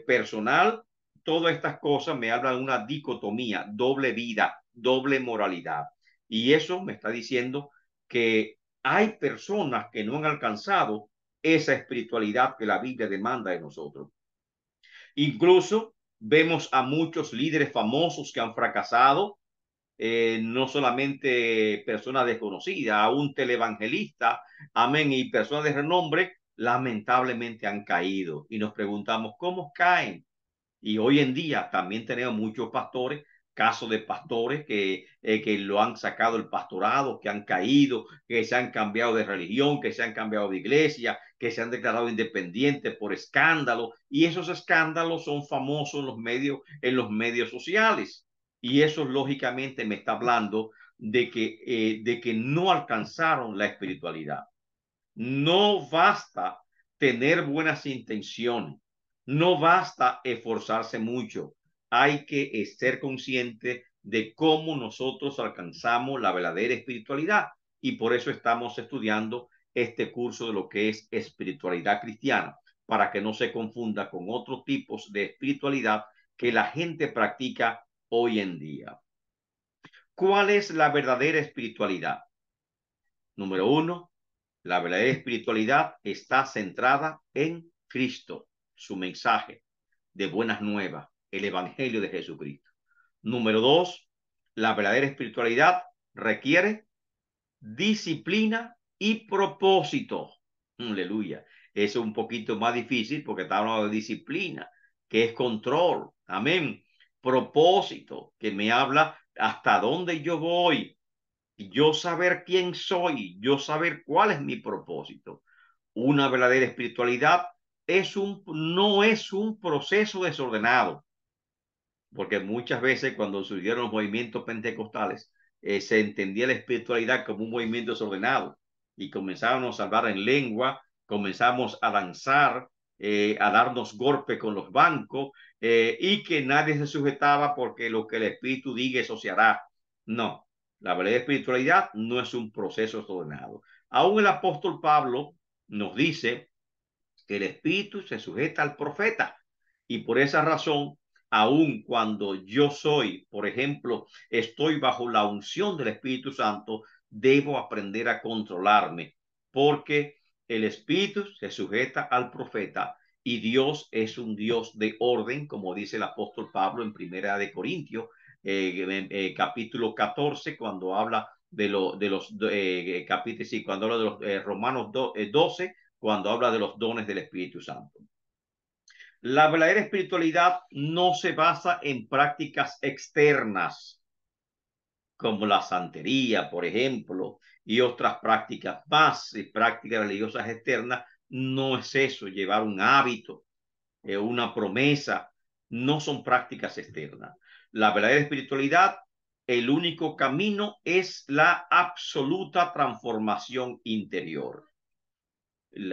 personal. Todas estas cosas me hablan de una dicotomía, doble vida, doble moralidad. Y eso me está diciendo que hay personas que no han alcanzado esa espiritualidad que la Biblia demanda de nosotros. Incluso vemos a muchos líderes famosos que han fracasado, no solamente personas desconocidas, a un televangelista, amén, y personas de renombre, lamentablemente han caído. Y nos preguntamos, ¿cómo caen? Y hoy en día también tenemos muchos pastores, casos de pastores que lo han sacado el pastorado, que han caído, que se han cambiado de religión, que se han cambiado de iglesia, que se han declarado independientes por escándalo. Y esos escándalos son famosos en los medios sociales. Y eso lógicamente me está hablando de que no alcanzaron la espiritualidad. No basta tener buenas intenciones, no basta esforzarse mucho, hay que ser consciente de cómo nosotros alcanzamos la verdadera espiritualidad y por eso estamos estudiando este curso de lo que es espiritualidad cristiana, para que no se confunda con otros tipos de espiritualidad que la gente practica hoy en día. ¿Cuál es la verdadera espiritualidad? Número uno, la verdadera espiritualidad está centrada en Cristo, su mensaje de buenas nuevas, el Evangelio de Jesucristo. Número dos, la verdadera espiritualidad requiere disciplina y propósito. Aleluya. es un poquito más difícil porque está hablando de disciplina, que es control. Amén. Propósito, que me habla hasta dónde yo voy, yo saber quién soy, yo saber cuál es mi propósito. Una verdadera espiritualidad no es un proceso desordenado, porque muchas veces cuando surgieron los movimientos pentecostales, se entendía la espiritualidad como un movimiento desordenado y comenzábamos a hablar en lengua, comenzamos a danzar, a darnos golpes con los bancos, y que nadie se sujetaba porque lo que el Espíritu diga eso se hará. No, la verdadera espiritualidad no es un proceso desordenado. Aún el apóstol Pablo nos dice que el Espíritu se sujeta al profeta. Y por esa razón, aun cuando yo soy, por ejemplo, estoy bajo la unción del Espíritu Santo, debo aprender a controlarme, porque el Espíritu se sujeta al profeta y Dios es un Dios de orden, como dice el apóstol Pablo en Primera de Corintios, capítulo 14, cuando habla de los capítulos, sí, cuando habla de los Romanos 12, cuando habla de los dones del Espíritu Santo. La verdadera espiritualidad no se basa en prácticas externas, como la santería, por ejemplo, y otras prácticas más, prácticas religiosas externas. No es eso, llevar un hábito, una promesa, no son prácticas externas. La verdadera espiritualidad, el único camino es la absoluta transformación interior.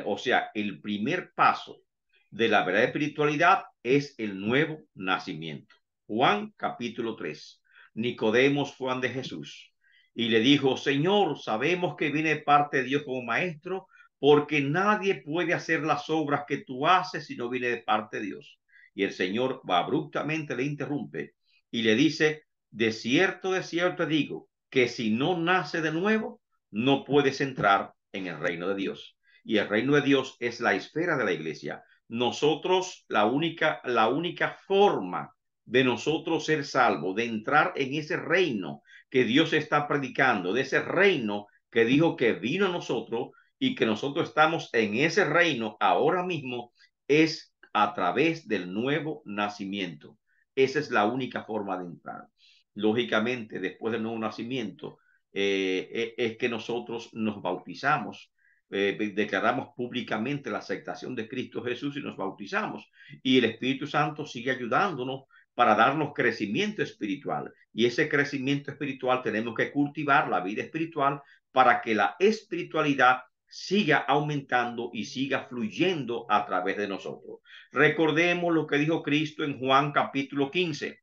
O sea, el primer paso de la verdadera espiritualidad es el nuevo nacimiento. Juan capítulo 3. Nicodemos fue ante Jesús y le dijo: Señor, sabemos que viene de parte de Dios como maestro, porque nadie puede hacer las obras que tú haces si no viene de parte de Dios. Y el Señor abruptamente le interrumpe y le dice: de cierto te digo, que si no nace de nuevo, no puedes entrar en el reino de Dios. Y el reino de Dios es la esfera de la iglesia. Nosotros, la única forma de nosotros ser salvos, de entrar en ese reino que Dios está predicando, de ese reino que dijo que vino a nosotros y que nosotros estamos en ese reino ahora mismo, es a través del nuevo nacimiento. Esa es la única forma de entrar. Lógicamente, después del nuevo nacimiento, es que nosotros nos bautizamos, declaramos públicamente la aceptación de Cristo Jesús y nos bautizamos. Y el Espíritu Santo sigue ayudándonos para darnos crecimiento espiritual. Y ese crecimiento espiritual tenemos que cultivar la vida espiritual para que la espiritualidad siga aumentando y siga fluyendo a través de nosotros. Recordemos lo que dijo Cristo en Juan capítulo 15.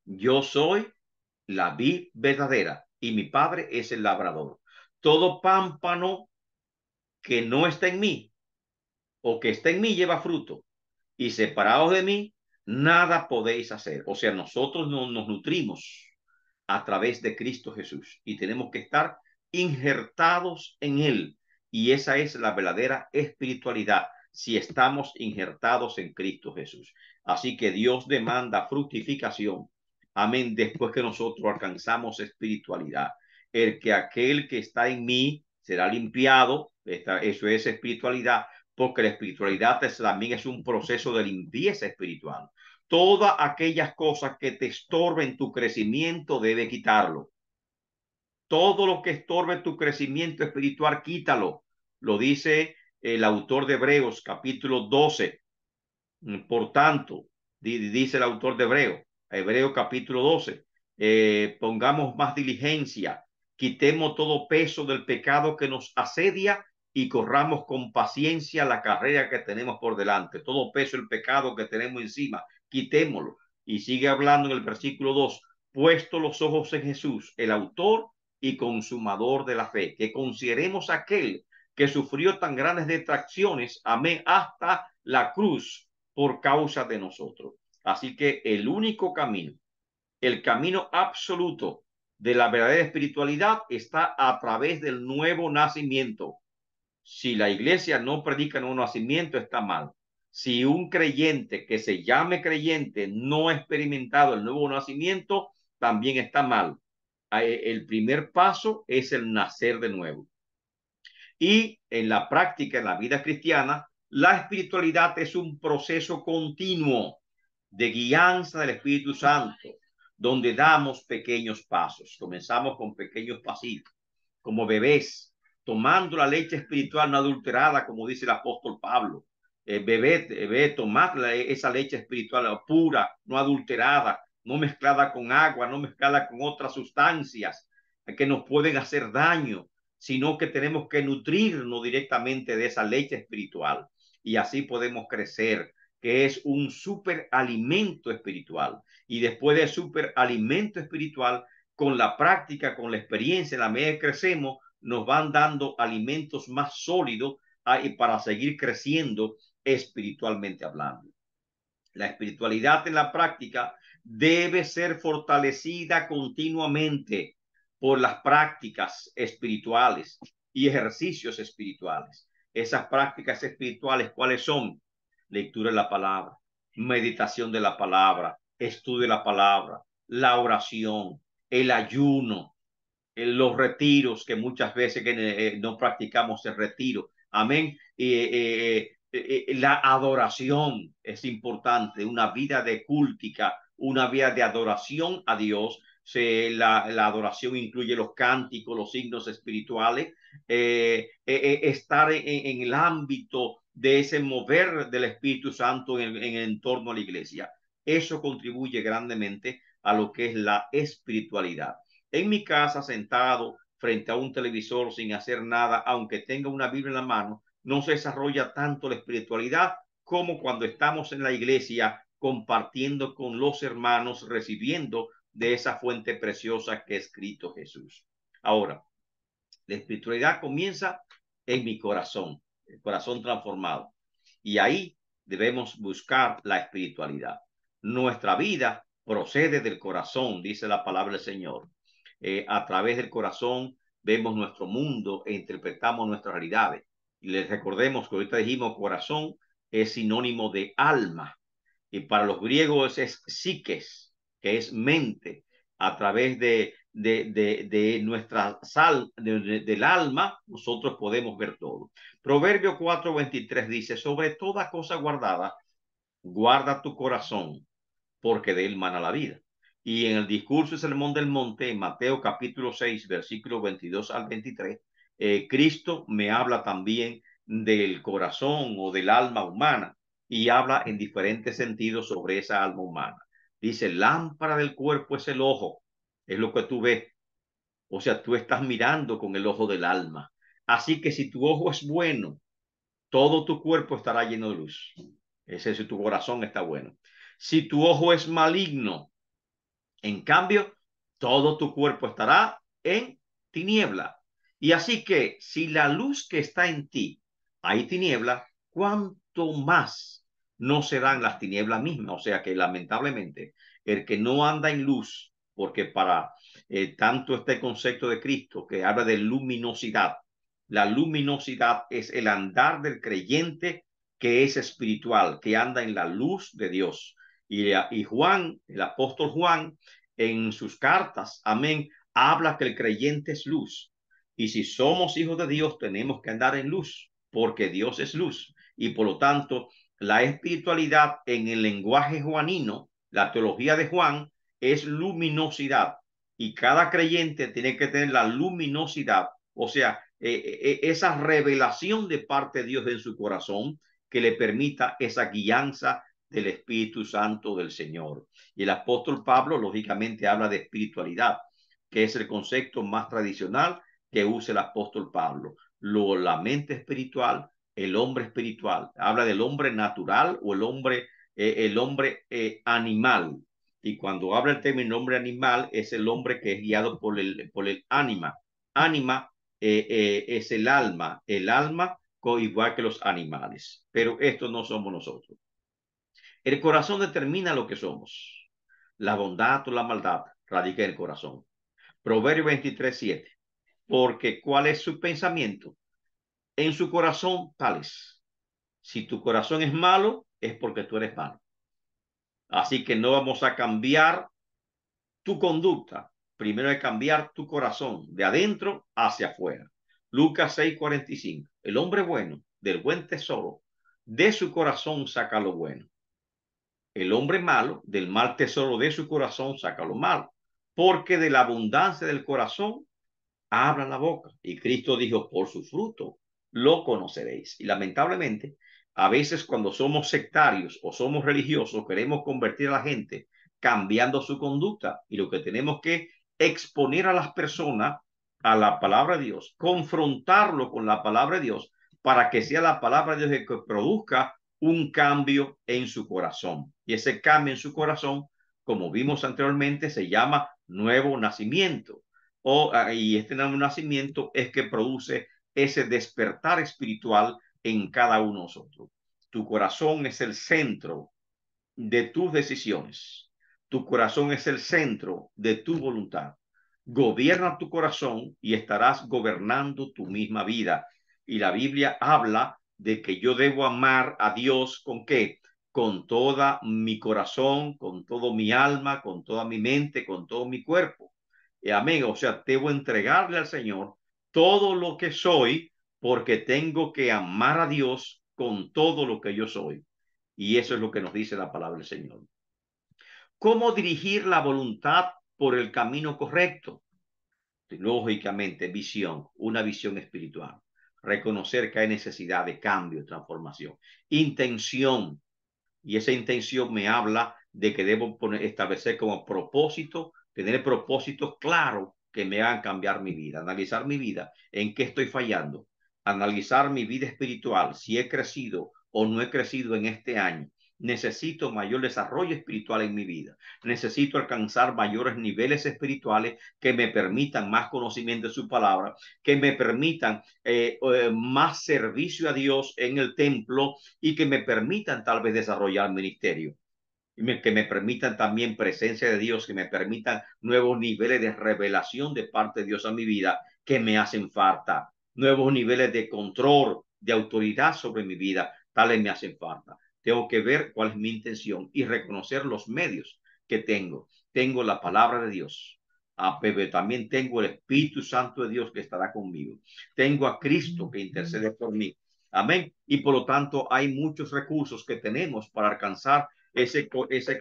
Yo soy la vid verdadera y mi Padre es el labrador. Todo pámpano que no está en mí o que está en mí lleva fruto, y separados de mí nada podéis hacer. O sea, nosotros no nos nutrimos a través de Cristo Jesús y tenemos que estar injertados en él, y esa es la verdadera espiritualidad, si estamos injertados en Cristo Jesús. Así que Dios demanda fructificación, amén, después que nosotros alcanzamos espiritualidad. Aquel que está en mí será limpiado. Eso es espiritualidad, porque la espiritualidad también es un proceso de limpieza espiritual. Todas aquellas cosas que te estorben tu crecimiento, debe quitarlo. Todo lo que estorbe tu crecimiento espiritual, quítalo. Lo dice el autor de Hebreos, capítulo 12. Por tanto, dice el autor de Hebreos capítulo 12, pongamos más diligencia, quitemos todo peso del pecado que nos asedia y corramos con paciencia la carrera que tenemos por delante. Todo peso del pecado que tenemos encima, quitémoslo. Y sigue hablando en el versículo 2, puesto los ojos en Jesús, el autor y consumador de la fe, que consideremos aquel que sufrió tan grandes detracciones, amén, hasta la cruz, por causa de nosotros. Así que el único camino, el camino absoluto de la verdadera espiritualidad, está a través del nuevo nacimiento. Si la iglesia no predica el nuevo nacimiento, está mal. Si un creyente que se llame creyente no ha experimentado el nuevo nacimiento, también está mal. El primer paso es el nacer de nuevo. Y en la práctica, en la vida cristiana, la espiritualidad es un proceso continuo de guianza del Espíritu Santo, donde damos pequeños pasos. Comenzamos con pequeños pasitos, como bebés, tomando la leche espiritual no adulterada, como dice el apóstol Pablo. Bebé, tomad esa leche espiritual pura, no adulterada, no mezclada con agua, no mezclada con otras sustancias que nos pueden hacer daño, sino que tenemos que nutrirnos directamente de esa leche espiritual y así podemos crecer, que es un superalimento espiritual. Y después del superalimento espiritual, con la práctica, con la experiencia, en la medida que crecemos, nos van dando alimentos más sólidos para seguir creciendo espiritualmente hablando. La espiritualidad en la práctica debe ser fortalecida continuamente por las prácticas espirituales y ejercicios espirituales. Esas prácticas espirituales, ¿cuáles son? Lectura de la palabra, meditación de la palabra, estudio de la palabra, la oración, el ayuno, los retiros, que muchas veces no practicamos el retiro. Amén. La adoración es importante, una vida de cúltica, una vida de adoración a Dios. La adoración incluye los cánticos, los signos espirituales, estar en el ámbito de ese mover del Espíritu Santo en el entorno a la iglesia. Eso contribuye grandemente a lo que es la espiritualidad. En mi casa, sentado frente a un televisor sin hacer nada, aunque tenga una Biblia en la mano, no se desarrolla tanto la espiritualidad como cuando estamos en la iglesia compartiendo con los hermanos, recibiendo de esa fuente preciosa que es Cristo Jesús. Ahora, la espiritualidad comienza en mi corazón, el corazón transformado. Y ahí debemos buscar la espiritualidad. Nuestra vida procede del corazón, dice la palabra del Señor. A través del corazón vemos nuestro mundo e interpretamos nuestras realidades. Y les recordemos que ahorita dijimos corazón es sinónimo de alma. Y para los griegos es psiques, que es mente. A través de nuestra sal, del alma, nosotros podemos ver todo. Proverbio 4:23 dice, sobre toda cosa guardada, guarda tu corazón, porque de él mana la vida. Y en el discurso del Sermón del Monte, en Mateo capítulo 6, versículo 22 al 23, Cristo me habla también del corazón o del alma humana y habla en diferentes sentidos sobre esa alma humana. Dice, lámpara del cuerpo es el ojo, es lo que tú ves. O sea, tú estás mirando con el ojo del alma. Así que si tu ojo es bueno, todo tu cuerpo estará lleno de luz. Ese es si tu corazón está bueno. Si tu ojo es maligno, en cambio, todo tu cuerpo estará en tiniebla. Y así que si la luz que está en ti hay tiniebla, ¿cuánto más no serán las tinieblas mismas? O sea que lamentablemente el que no anda en luz, porque para tanto este concepto de Cristo que habla de luminosidad, la luminosidad es el andar del creyente que es espiritual, que anda en la luz de Dios. Y Juan, el apóstol Juan, en sus cartas, amén, habla que el creyente es luz. Y si somos hijos de Dios, tenemos que andar en luz, porque Dios es luz. Y por lo tanto, la espiritualidad en el lenguaje juanino, la teología de Juan, es luminosidad. Y cada creyente tiene que tener la luminosidad, o sea, esa revelación de parte de Dios en su corazón que le permita esa guianza del Espíritu Santo del Señor. Y el apóstol Pablo, lógicamente, habla de espiritualidad, que es el concepto más tradicional que usa el apóstol Pablo. La mente espiritual, el hombre espiritual. Habla del hombre natural o el hombre animal. Y cuando habla el término hombre animal, es el hombre que es guiado por el ánima. Ánima es el alma igual que los animales. Pero estos no somos nosotros. El corazón determina lo que somos. La bondad o la maldad radica en el corazón. Proverbio 23:7. Porque ¿cuál es su pensamiento? En su corazón tales. Si tu corazón es malo, es porque tú eres malo. Así que no vamos a cambiar tu conducta. Primero hay que cambiar tu corazón de adentro hacia afuera. Lucas 6:45. El hombre bueno, del buen tesoro, de su corazón saca lo bueno. El hombre malo, del mal tesoro de su corazón saca lo malo. Porque de la abundancia del corazón habla la boca. Y Cristo dijo, por su fruto lo conoceréis. Y lamentablemente, a veces cuando somos sectarios o somos religiosos, queremos convertir a la gente cambiando su conducta. Y lo que tenemos que exponer a las personas a la palabra de Dios, confrontarlo con la palabra de Dios, para que sea la palabra de Dios el que produzca un cambio en su corazón. Y ese cambio en su corazón, como vimos anteriormente, se llama nuevo nacimiento. Y este nuevo nacimiento es que produce ese despertar espiritual en cada uno de nosotros. Tu corazón es el centro de tus decisiones. Tu corazón es el centro de tu voluntad. Gobierna tu corazón y estarás gobernando tu misma vida. Y la Biblia habla de que yo debo amar a Dios ¿con qué? Con toda mi corazón, con todo mi alma, con toda mi mente, con todo mi cuerpo. Amén. O sea, debo entregarle al Señor todo lo que soy porque tengo que amar a Dios con todo lo que yo soy. Y eso es lo que nos dice la palabra del Señor. ¿Cómo dirigir la voluntad por el camino correcto? Lógicamente, visión, una visión espiritual. Reconocer que hay necesidad de cambio, transformación. Intención, y esa intención me habla de que debo establecer como propósito, tener propósitos claros que me hagan cambiar mi vida, analizar mi vida, en qué estoy fallando, analizar mi vida espiritual, si he crecido o no he crecido en este año. Necesito mayor desarrollo espiritual en mi vida. Necesito alcanzar mayores niveles espirituales que me permitan más conocimiento de su palabra, que me permitan más servicio a Dios en el templo y que me permitan tal vez desarrollar ministerio. Que me permitan también presencia de Dios, que me permitan nuevos niveles de revelación de parte de Dios a mi vida que me hacen falta, nuevos niveles de control, de autoridad sobre mi vida, tales me hacen falta. Tengo que ver cuál es mi intención y reconocer los medios que tengo. Tengo la palabra de Dios. Pero también tengo el Espíritu Santo de Dios que estará conmigo. Tengo a Cristo que intercede por mí. Amén. Y por lo tanto hay muchos recursos que tenemos para alcanzar ese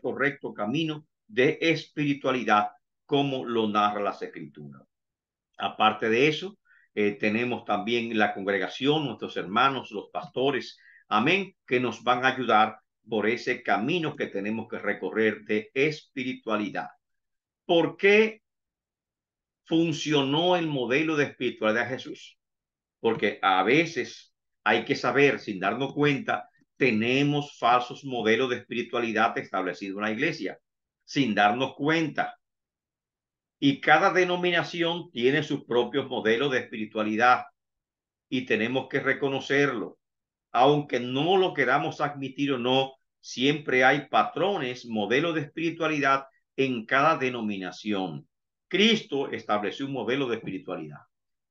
correcto camino de espiritualidad como lo narra las escrituras. Aparte de eso, tenemos también la congregación, nuestros hermanos, los pastores, amén, que nos van a ayudar por ese camino que tenemos que recorrer de espiritualidad. ¿Por qué funcionó el modelo de espiritualidad de Jesús? Porque a veces hay que saber, sin darnos cuenta, tenemos falsos modelos de espiritualidad establecidos en la iglesia, sin darnos cuenta. Y cada denominación tiene sus propios modelos de espiritualidad y tenemos que reconocerlo. Aunque no lo queramos admitir o no, siempre hay patrones, modelos de espiritualidad en cada denominación. Cristo estableció un modelo de espiritualidad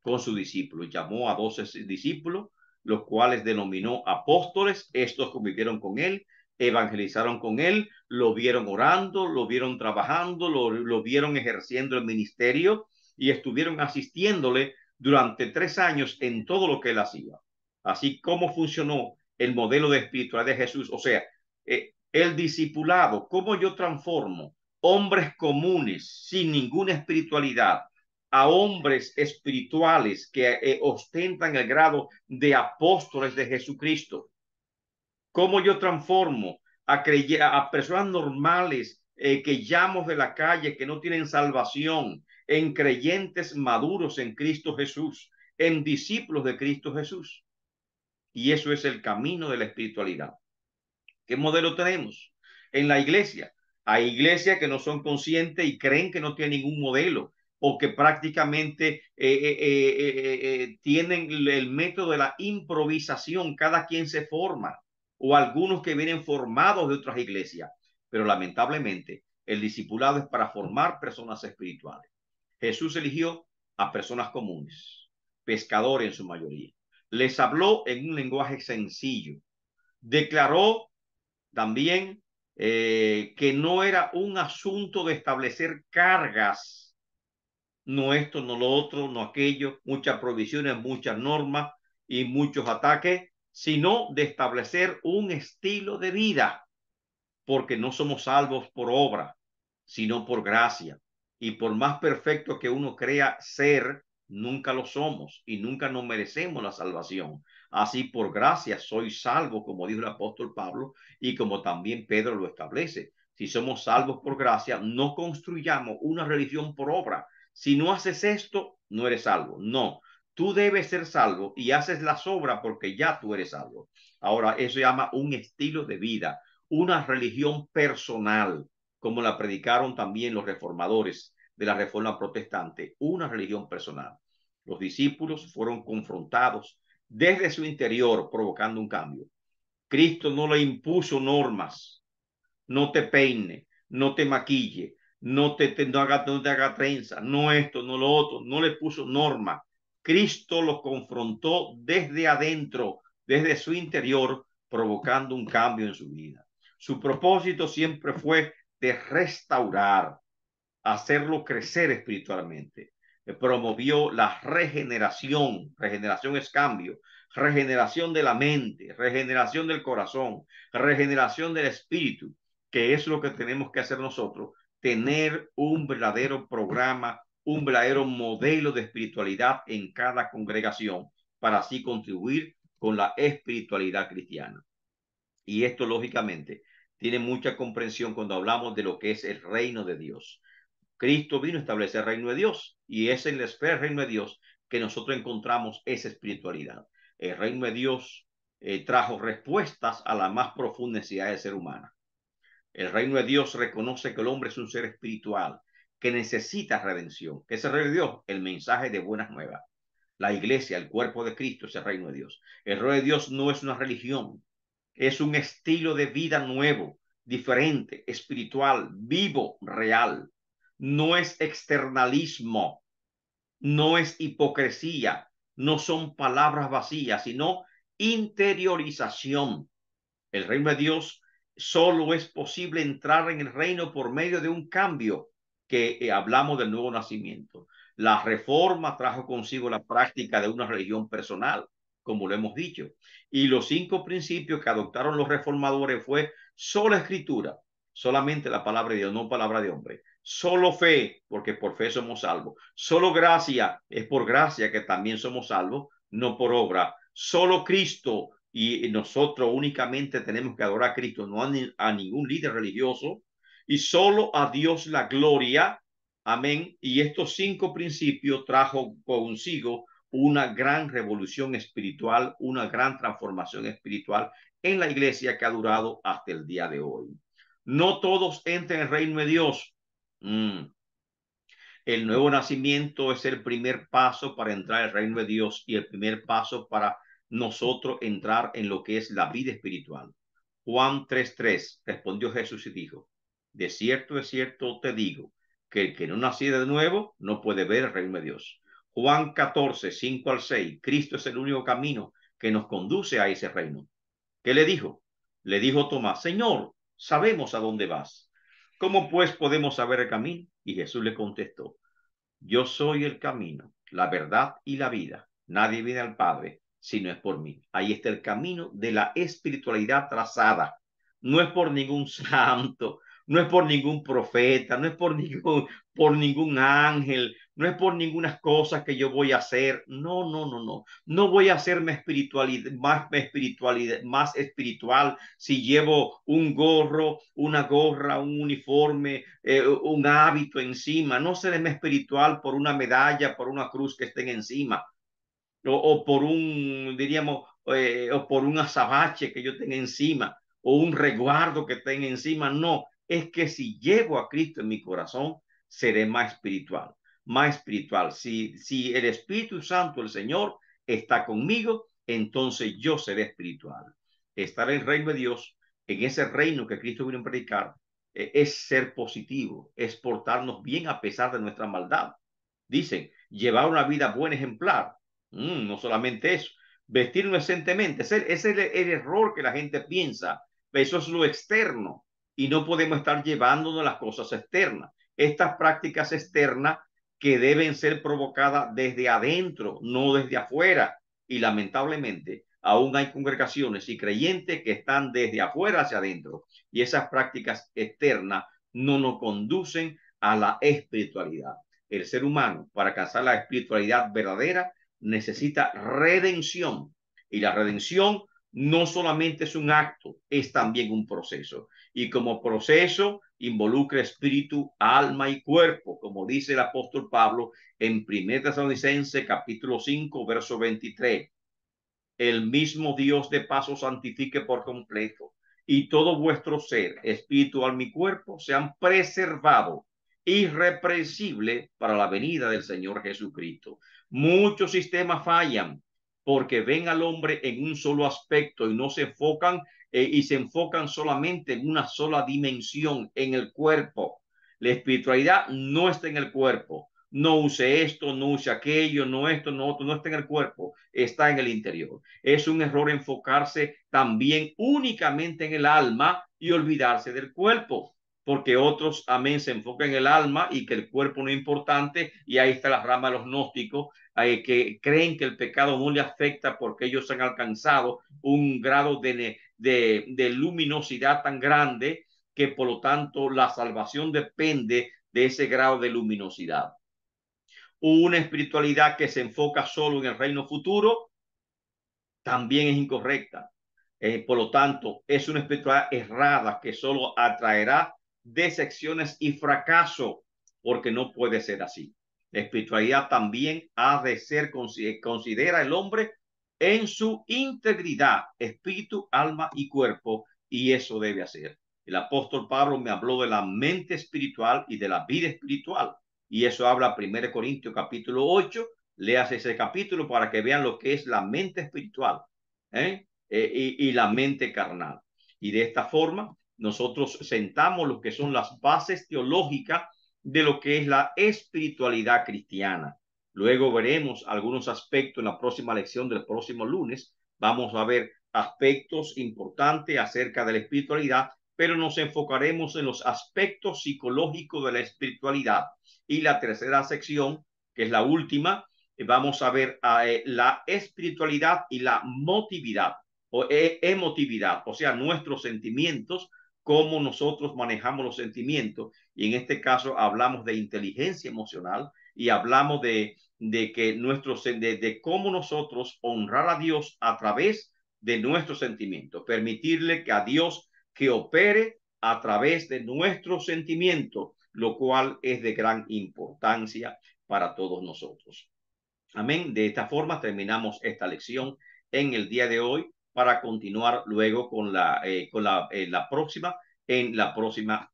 con sus discípulos. Llamó a 12 discípulos, los cuales denominó apóstoles. Estos convivieron con él, evangelizaron con él, lo vieron orando, lo vieron trabajando, lo vieron ejerciendo el ministerio y estuvieron asistiéndole durante 3 años en todo lo que él hacía. Así como funcionó el modelo de espiritualidad de Jesús, o sea, el discipulado, cómo yo transformo hombres comunes sin ninguna espiritualidad a hombres espirituales que ostentan el grado de apóstoles de Jesucristo. Cómo yo transformo a personas normales que llamo de la calle, que no tienen salvación, en creyentes maduros en Cristo Jesús, en discípulos de Cristo Jesús. Y eso es el camino de la espiritualidad. ¿Qué modelo tenemos? En la iglesia. Hay iglesias que no son conscientes y creen que no tienen ningún modelo o que prácticamente tienen el método de la improvisación. Cada quien se forma o algunos que vienen formados de otras iglesias. Pero lamentablemente el discipulado es para formar personas espirituales. Jesús eligió a personas comunes, pescadores en su mayoría. Les habló en un lenguaje sencillo. Declaró también que no era un asunto de establecer cargas, no esto, no lo otro, no aquello, muchas provisiones, muchas normas y muchos ataques, sino de establecer un estilo de vida, porque no somos salvos por obra, sino por gracia. Y por más perfecto que uno crea ser, nunca lo somos y nunca nos merecemos la salvación. Así por gracia soy salvo, como dijo el apóstol Pablo y como también Pedro lo establece. Si somos salvos por gracia, no construyamos una religión por obra. Si no haces esto, no eres salvo. No, tú debes ser salvo y haces las obras porque ya tú eres salvo. Ahora, eso se llama un estilo de vida, una religión personal, como la predicaron también los reformadores de la Reforma Protestante, una religión personal. Los discípulos fueron confrontados desde su interior, provocando un cambio. Cristo no le impuso normas, no te peine, no te maquille, no te haga trenza, no esto, no lo otro, no le puso norma. Cristo los confrontó desde adentro, desde su interior, provocando un cambio en su vida. Su propósito siempre fue de restaurar, hacerlo crecer espiritualmente. Promovió la regeneración. Regeneración es cambio. Regeneración de la mente, regeneración del corazón, regeneración del espíritu, que es lo que tenemos que hacer nosotros, tener un verdadero programa, un verdadero modelo de espiritualidad en cada congregación para así contribuir con la espiritualidad cristiana. Y esto, lógicamente, tiene mucha comprensión cuando hablamos de lo que es el reino de Dios. Cristo vino a establecer el reino de Dios y es en la esfera del reino de Dios que nosotros encontramos esa espiritualidad. El reino de Dios trajo respuestas a la más profunda necesidad del ser humano. El reino de Dios reconoce que el hombre es un ser espiritual que necesita redención. ¿Qué es el reino de Dios? El mensaje de buenas nuevas. La iglesia, el cuerpo de Cristo, es el reino de Dios. El reino de Dios no es una religión, es un estilo de vida nuevo, diferente, espiritual, vivo, real. No es externalismo, no es hipocresía, no son palabras vacías, sino interiorización. El reino de Dios solo es posible entrar en el reino por medio de un cambio que hablamos del nuevo nacimiento. La reforma trajo consigo la práctica de una religión personal, como lo hemos dicho. Y los 5 principios que adoptaron los reformadores fue sola escritura, solamente la palabra de Dios, no palabra de hombre. Solo fe, porque por fe somos salvos. Solo gracia, es por gracia que también somos salvos, no por obra. Solo Cristo, y nosotros únicamente tenemos que adorar a Cristo, no a ningún líder religioso, y solo a Dios la gloria. Amén. Y estos 5 principios trajo consigo una gran revolución espiritual, una gran transformación espiritual en la iglesia que ha durado hasta el día de hoy. No todos entran en el reino de Dios. El nuevo nacimiento es el primer paso para entrar al reino de Dios y el primer paso para nosotros entrar en lo que es la vida espiritual. Juan 3:3 respondió Jesús y dijo: de cierto te digo, que el que no naciera de nuevo no puede ver el reino de Dios. Juan 14:5-6, Cristo es el único camino que nos conduce a ese reino. ¿Qué le dijo? Le dijo Tomás: Señor, sabemos a dónde vas. ¿Cómo pues podemos saber el camino? Y Jesús le contestó: yo soy el camino, la verdad y la vida. Nadie viene al Padre si no es por mí. Ahí está el camino de la espiritualidad trazada. No es por ningún santo, no es por ningún profeta, no es por ningún ángel, no es por ninguna cosa que yo voy a hacer. No, no, no, no. No voy a hacerme más espiritual si llevo un gorro, una gorra, un uniforme, un hábito encima. No seré más espiritual por una medalla, por una cruz que estén encima, o por un, diríamos, o por un azabache que yo tenga encima, o un resguardo que tenga encima. No, es que si llevo a Cristo en mi corazón, seré más espiritual, más espiritual. Si el Espíritu Santo, el Señor, está conmigo, entonces yo seré espiritual. Estar en el reino de Dios, en ese reino que Cristo vino a predicar, es ser positivo, es portarnos bien a pesar de nuestra maldad. Dicen, llevar una vida buena, ejemplar. No solamente eso, vestirnos decentemente. Ese es el error que la gente piensa. Eso es lo externo y no podemos estar llevándonos las cosas externas. Estas prácticas externas que deben ser provocadas desde adentro, no desde afuera. Y lamentablemente, aún hay congregaciones y creyentes que están desde afuera hacia adentro. Y esas prácticas externas no nos conducen a la espiritualidad. El ser humano, para alcanzar la espiritualidad verdadera, necesita redención. Y la redención no solamente es un acto, es también un proceso. Y como proceso involucra espíritu, alma y cuerpo, como dice el apóstol Pablo en 1 Tesalonicenses capítulo 5, verso 23. El mismo Dios de paso santifique por completo y todo vuestro ser, espíritu, alma y cuerpo sean preservados irreprensible para la venida del Señor Jesucristo. Muchos sistemas fallan porque ven al hombre en un solo aspecto y no se enfocan y se enfocan solamente en una sola dimensión, en el cuerpo. La espiritualidad no está en el cuerpo. No use esto, no use aquello, no esto, no otro, no está en el cuerpo, está en el interior. Es un error enfocarse también únicamente en el alma y olvidarse del cuerpo, porque otros, amén, se enfocan en el alma y que el cuerpo no es importante, y ahí está la rama de los gnósticos, que creen que el pecado no le afecta porque ellos han alcanzado un grado de luminosidad tan grande que por lo tanto la salvación depende de ese grado de luminosidad. Una espiritualidad que se enfoca solo en el reino futuro también es incorrecta. Por lo tanto, es una espiritualidad errada que solo atraerá decepciones y fracaso, porque no puede ser así. La espiritualidad también ha de ser, considera el hombre en su integridad, espíritu, alma y cuerpo, y eso debe hacer. El apóstol Pablo me habló de la mente espiritual y de la vida espiritual, y eso habla 1 Corintios capítulo 8. Leas ese capítulo para que vean lo que es la mente espiritual y la mente carnal. Y de esta forma nosotros sentamos lo que son las bases teológicas de lo que es la espiritualidad cristiana. Luego veremos algunos aspectos en la próxima lección del próximo lunes. Vamos a ver aspectos importantes acerca de la espiritualidad, pero nos enfocaremos en los aspectos psicológicos de la espiritualidad. Y la tercera sección, que es la última, vamos a ver la espiritualidad y la motividad o emotividad, o sea, nuestros sentimientos, cómo nosotros manejamos los sentimientos. Y en este caso hablamos de inteligencia emocional y hablamos de que de cómo nosotros honrar a Dios a través de nuestros sentimientos, permitirle que a Dios que opere a través de nuestros sentimientos, lo cual es de gran importancia para todos nosotros. Amén. De esta forma terminamos esta lección en el día de hoy para continuar luego con la próxima en la próxima